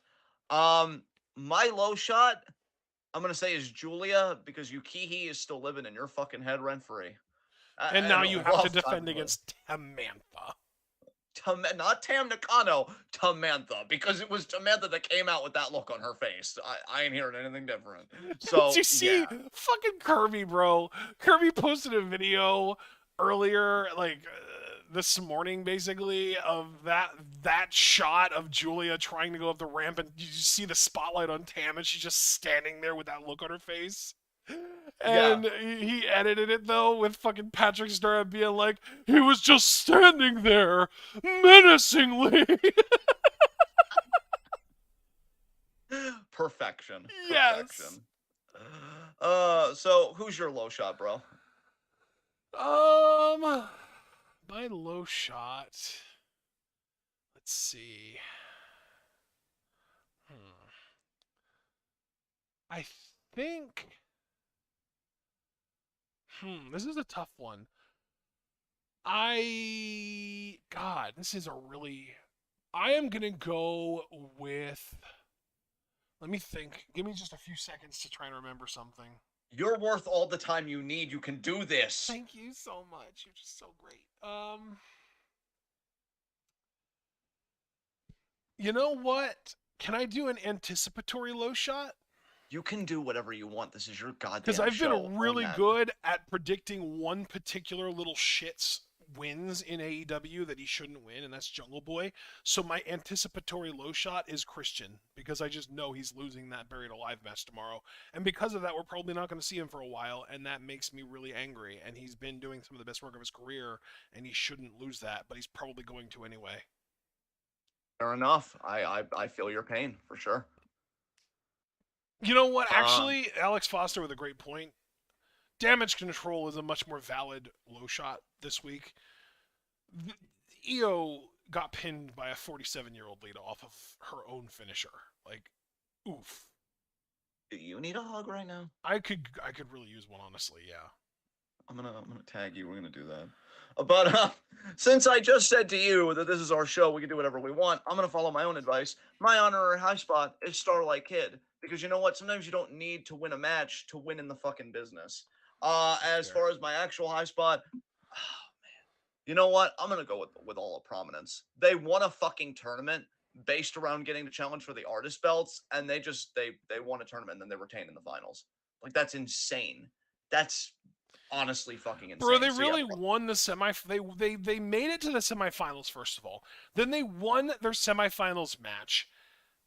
Um, my low shot, I'm gonna say, is Julia, because Yukihi is still living in your fucking head rent free. And And now a you have to rough time defend to live. against Tamantha. Not Tam Nakano, Tamantha, because it was Tamantha that came out with that look on her face. I ain't hearing anything different. Did So you see yeah, fucking Kirby, bro? Kirby posted a video earlier, like this morning, basically, of that shot of Julia trying to go up the ramp, and you see the spotlight on Tam, and she's just standing there with that look on her face. yeah, And he edited it though with fucking Patrick Star being like, he was just standing there menacingly. perfection, Yes. perfection. So who's your low shot, bro? My low shot. Let's see. Hmm. I think. This is a tough one. God, this is a really. I am gonna go with. Let me think. Give me just a few seconds to try and remember something. You're worth all the time you need. You can do this. Thank you so much. You're just so great. You know what? Can I do an anticipatory low shot? You can do whatever you want. This is your Because goddamn I've show. been Own really that. good at predicting one particular little shit's wins in AEW that he shouldn't win, and that's Jungle Boy. So my anticipatory low shot is Christian, because I just know he's losing that Buried Alive match tomorrow. And because of that, we're probably not going to see him for a while, and that makes me really angry. And he's been doing some of the best work of his career, and he shouldn't lose that, but he's probably going to anyway. Fair enough. I feel your pain for sure. You know what? Um, Actually, Alex Foster with a great point. Damage control is a much more valid low shot this week. Io got pinned by a 47-year-old lady off of her own finisher. Like, oof. do you need a hug right now? I could really use one, honestly. Yeah. I'm gonna tag you. We're gonna do that. But since I just said to you that this is our show, we can do whatever we want. I'm gonna follow my own advice. My honorary high spot is Starlight Kid, because you know what? Sometimes you don't need to win a match to win in the fucking business. As Fair. far as my actual high spot, you know what? I'm gonna go with all of prominence. They won a fucking tournament based around getting the challenge for the artist belts, and they won a tournament and then they retained in the finals. Like, that's insane. That's honestly fucking insane. Bro, they So yeah, really won the semi. They made it to the semifinals first of all. Then they won their semifinals match.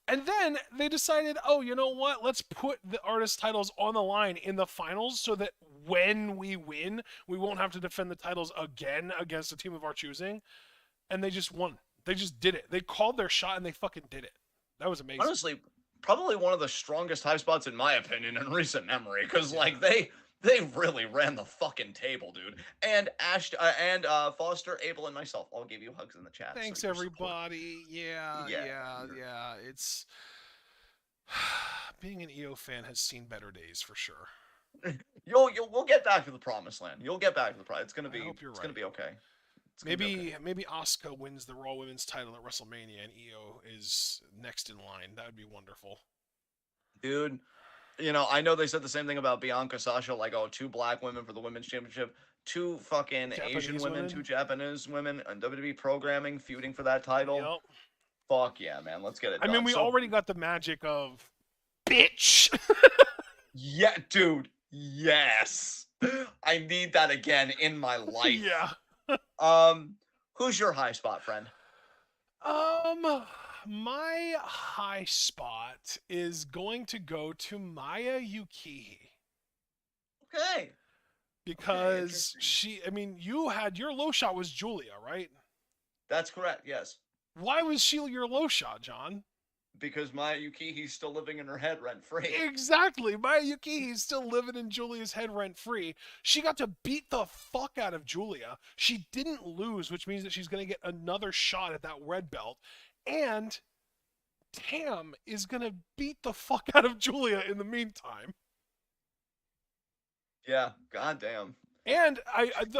And then they decided, oh, you know what? Let's put the artist titles on the line in the finals so that when we win, we won't have to defend the titles again against a team of our choosing. And they just won. They just did it. They called their shot and they fucking did it. That was amazing. honestly, probably one of the strongest high spots in my opinion in recent memory, because Yeah. like They really ran the fucking table, dude. And Foster, Abel, and myself all gave you hugs in the chat. So Thanks, your support. everybody. Yeah, Yeah, yeah, you're- yeah. It's being an EO fan has seen better days for sure. we'll get back to the promised land. You'll get back to the prize. I hope you're It's gonna right. be okay. It's gonna be okay. Maybe Asuka wins the Raw Women's title at WrestleMania and EO is next in line. That would be wonderful. Dude, I know they said the same thing about Bianca Sasha, like, oh, two black women for the women's championship, two fucking Asian Japanese women, women. two Japanese women, and WWE programming feuding for that title. Yep. Fuck yeah, man. Let's get it I done. mean, we So, already got the magic of bitch. yeah, dude. Yes. I need that again in my life. Yeah. Who's your high spot, friend? My high spot is going to go to Maya Yukihi. Okay. Because your low shot was Julia, right? That's correct, yes. Why was she your low shot, John? Because Maya Yukihi's still living in her head rent free. Exactly. Maya Yukihi's still living in Julia's head rent free. She got to beat the fuck out of Julia. She didn't lose, which means that she's going to get another shot at that red belt. And Tam is going to beat the fuck out of Julia in the meantime. Yeah, goddamn. And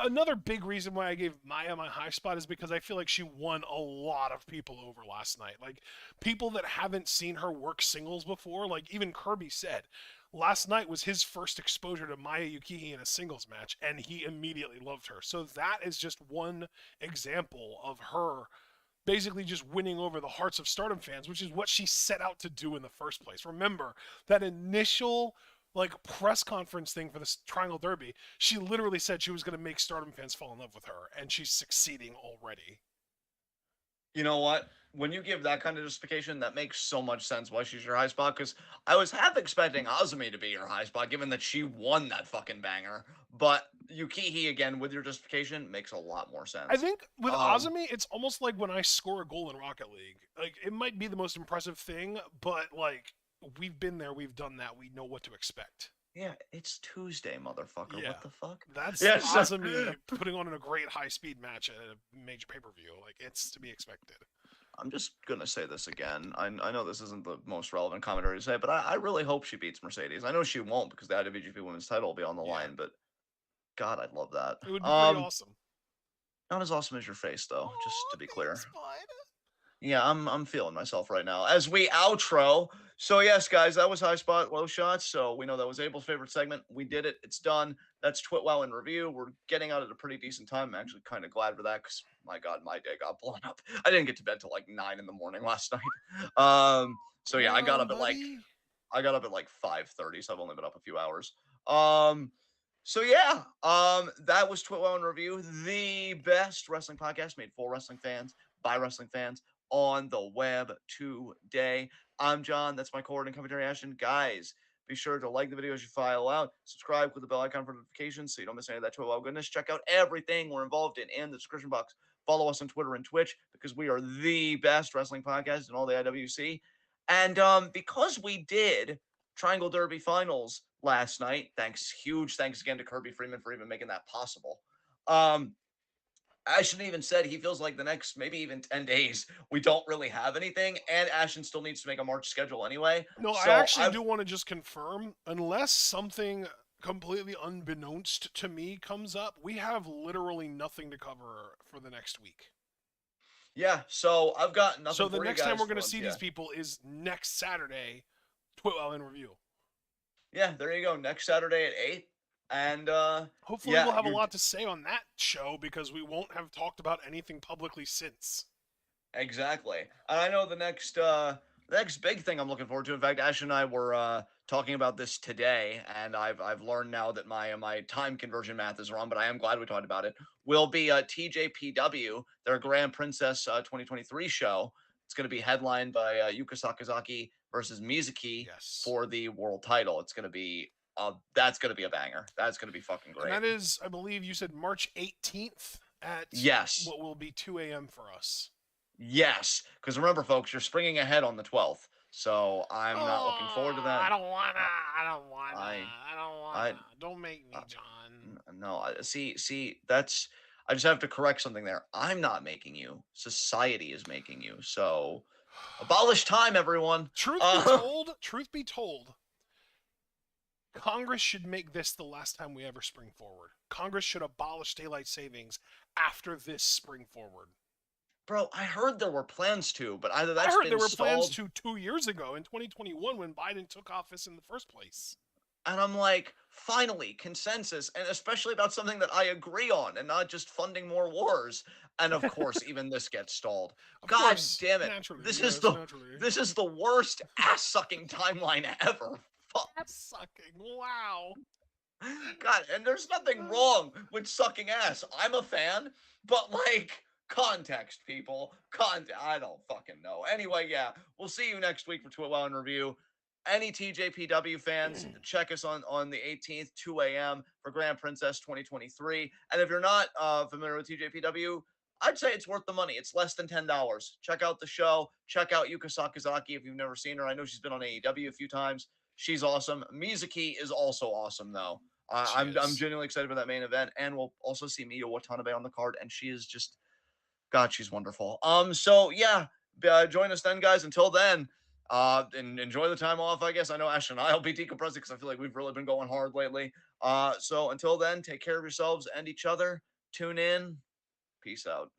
another big reason why I gave Maya my high spot is because I feel like she won a lot of people over last night. Like, people that haven't seen her work singles before, like even Kirby said, last night was his first exposure to Maya Yukihi in a singles match, and he immediately loved her. So that is just one example of her basically just winning over the hearts of Stardom fans, which is what she set out to do in the first place. Remember, that initial press conference thing for this Triangle Derby, she literally said she was going to make Stardom fans fall in love with her, and she's succeeding already. You know what? When you give that kind of justification, that makes so much sense why she's your high spot, because I was half expecting Azumi to be your high spot, given that she won that fucking banger. But Yukihi, again, with your justification, makes a lot more sense. I think with Azumi, it's almost like when I score a goal in Rocket League. Like, it might be the most impressive thing, but, we've been there, we've done that, we know what to expect. Yeah, it's Tuesday, motherfucker. Yeah. What the fuck? That's Azumi putting on a great high-speed match at a major pay-per-view. Like, it's to be expected. I'm just going to say this again. I know this isn't the most relevant commentary to say, but I really hope she beats Mercedes. I know she won't because the IWGP Women's title will be on the line, but God, I'd love that. It would be pretty awesome. Not as awesome as your face, though, just to be clear. Thanks, bud. Yeah, I'm feeling myself right now. As we outro. So yes, guys, that was high spot, low shots. So we know that was Abel's favorite segment. We did it. It's done. That's TWitWoW in review. We're getting out at a pretty decent time. I'm actually kind of glad for that because my God, my day got blown up. I didn't get to bed till like 9 in the morning last night. So yeah, I got up at like 5:30. So I've only been up a few hours. So yeah, that was TWitWoW in review, the best wrestling podcast made for wrestling fans by wrestling fans on the web today. I'm John. That's my coordinating commentary Ashton. Guys, be sure to like the videos you file out, subscribe with the bell icon for notifications so you don't miss any of that TWitWoW goodness. Check out everything we're involved in the description box. Follow us on Twitter and Twitch because we are the best wrestling podcast in all the IWC. And because we did Triangle Derby finals last night, huge thanks again to Kirby Freeman for even making that possible. Ashton even said he feels like the next maybe even 10 days we don't really have anything, and Ashton still needs to make a March schedule anyway. No, so I actually do want to just confirm, unless something completely unbeknownst to me comes up, we have literally nothing to cover for the next week. Yeah, so I've got nothing. So the next time we're going to see these people is next Saturday, TWitWoW in review. Yeah, there you go. Next Saturday at 8. And hopefully we'll have a lot to say on that show because we won't have talked about anything publicly since. Exactly. And I know the next big thing I'm looking forward to. In fact, Ash and I were talking about this today, and I've learned now that my time conversion math is wrong, but I am glad we talked about it. Will be TJPW, their Grand Princess 2023 show. It's going to be headlined by Yuka Sakazaki versus Mizuki for the world title. It's going to be that's going to be a banger. That's going to be fucking great. And that is, I believe you said March 18th at what will be 2 a.m. for us. Yes, because remember, folks, you're springing ahead on the 12th. So I'm not looking forward to Oh, that. I don't wanna. Uh, I don't wanna. I I don't I wanna. Don't make me, uh, John. no, see, that's I just have to correct something there. I'm not making you. Society is making you. So abolish time, everyone. Uh, Truth be told, Congress should make this the last time we ever spring forward. Congress should abolish daylight savings after this spring forward. bro, I heard there were plans to, but either I that's heard there been were plans stalled, to 2 years ago in 2021 when Biden took office in the first place. and I'm like, finally, consensus, and especially about something that I agree on, and not just funding more wars. And of course, even this gets stalled. Of God course, damn it! naturally, This is yes, the naturally. this is the worst ass sucking timeline ever. Fuck. That's sucking. Wow. God, and there's nothing wrong with sucking ass. I'm a fan, but like context, people. I don't fucking know. Anyway, yeah, we'll see you next week for TWitWoW in review. Any TJPW fans, check us on the 18th, 2 a.m. for Grand Princess 2023. And if you're not familiar with TJPW, I'd say it's worth the money. It's less than $10. Check out the show. Check out Yuka Sakazaki if you've never seen her. I know she's been on AEW a few times. She's awesome. Mizuki is also awesome, though. She I'm is. genuinely excited for that main event, and we'll also see Miyo Watanabe on the card, and she is just God, she's wonderful. So yeah, join us then, guys. Until then, and enjoy the time off. I guess I know Ash and I'll be decompressing because I feel like we've really been going hard lately. So until then, take care of yourselves and each other. Tune in. Peace out.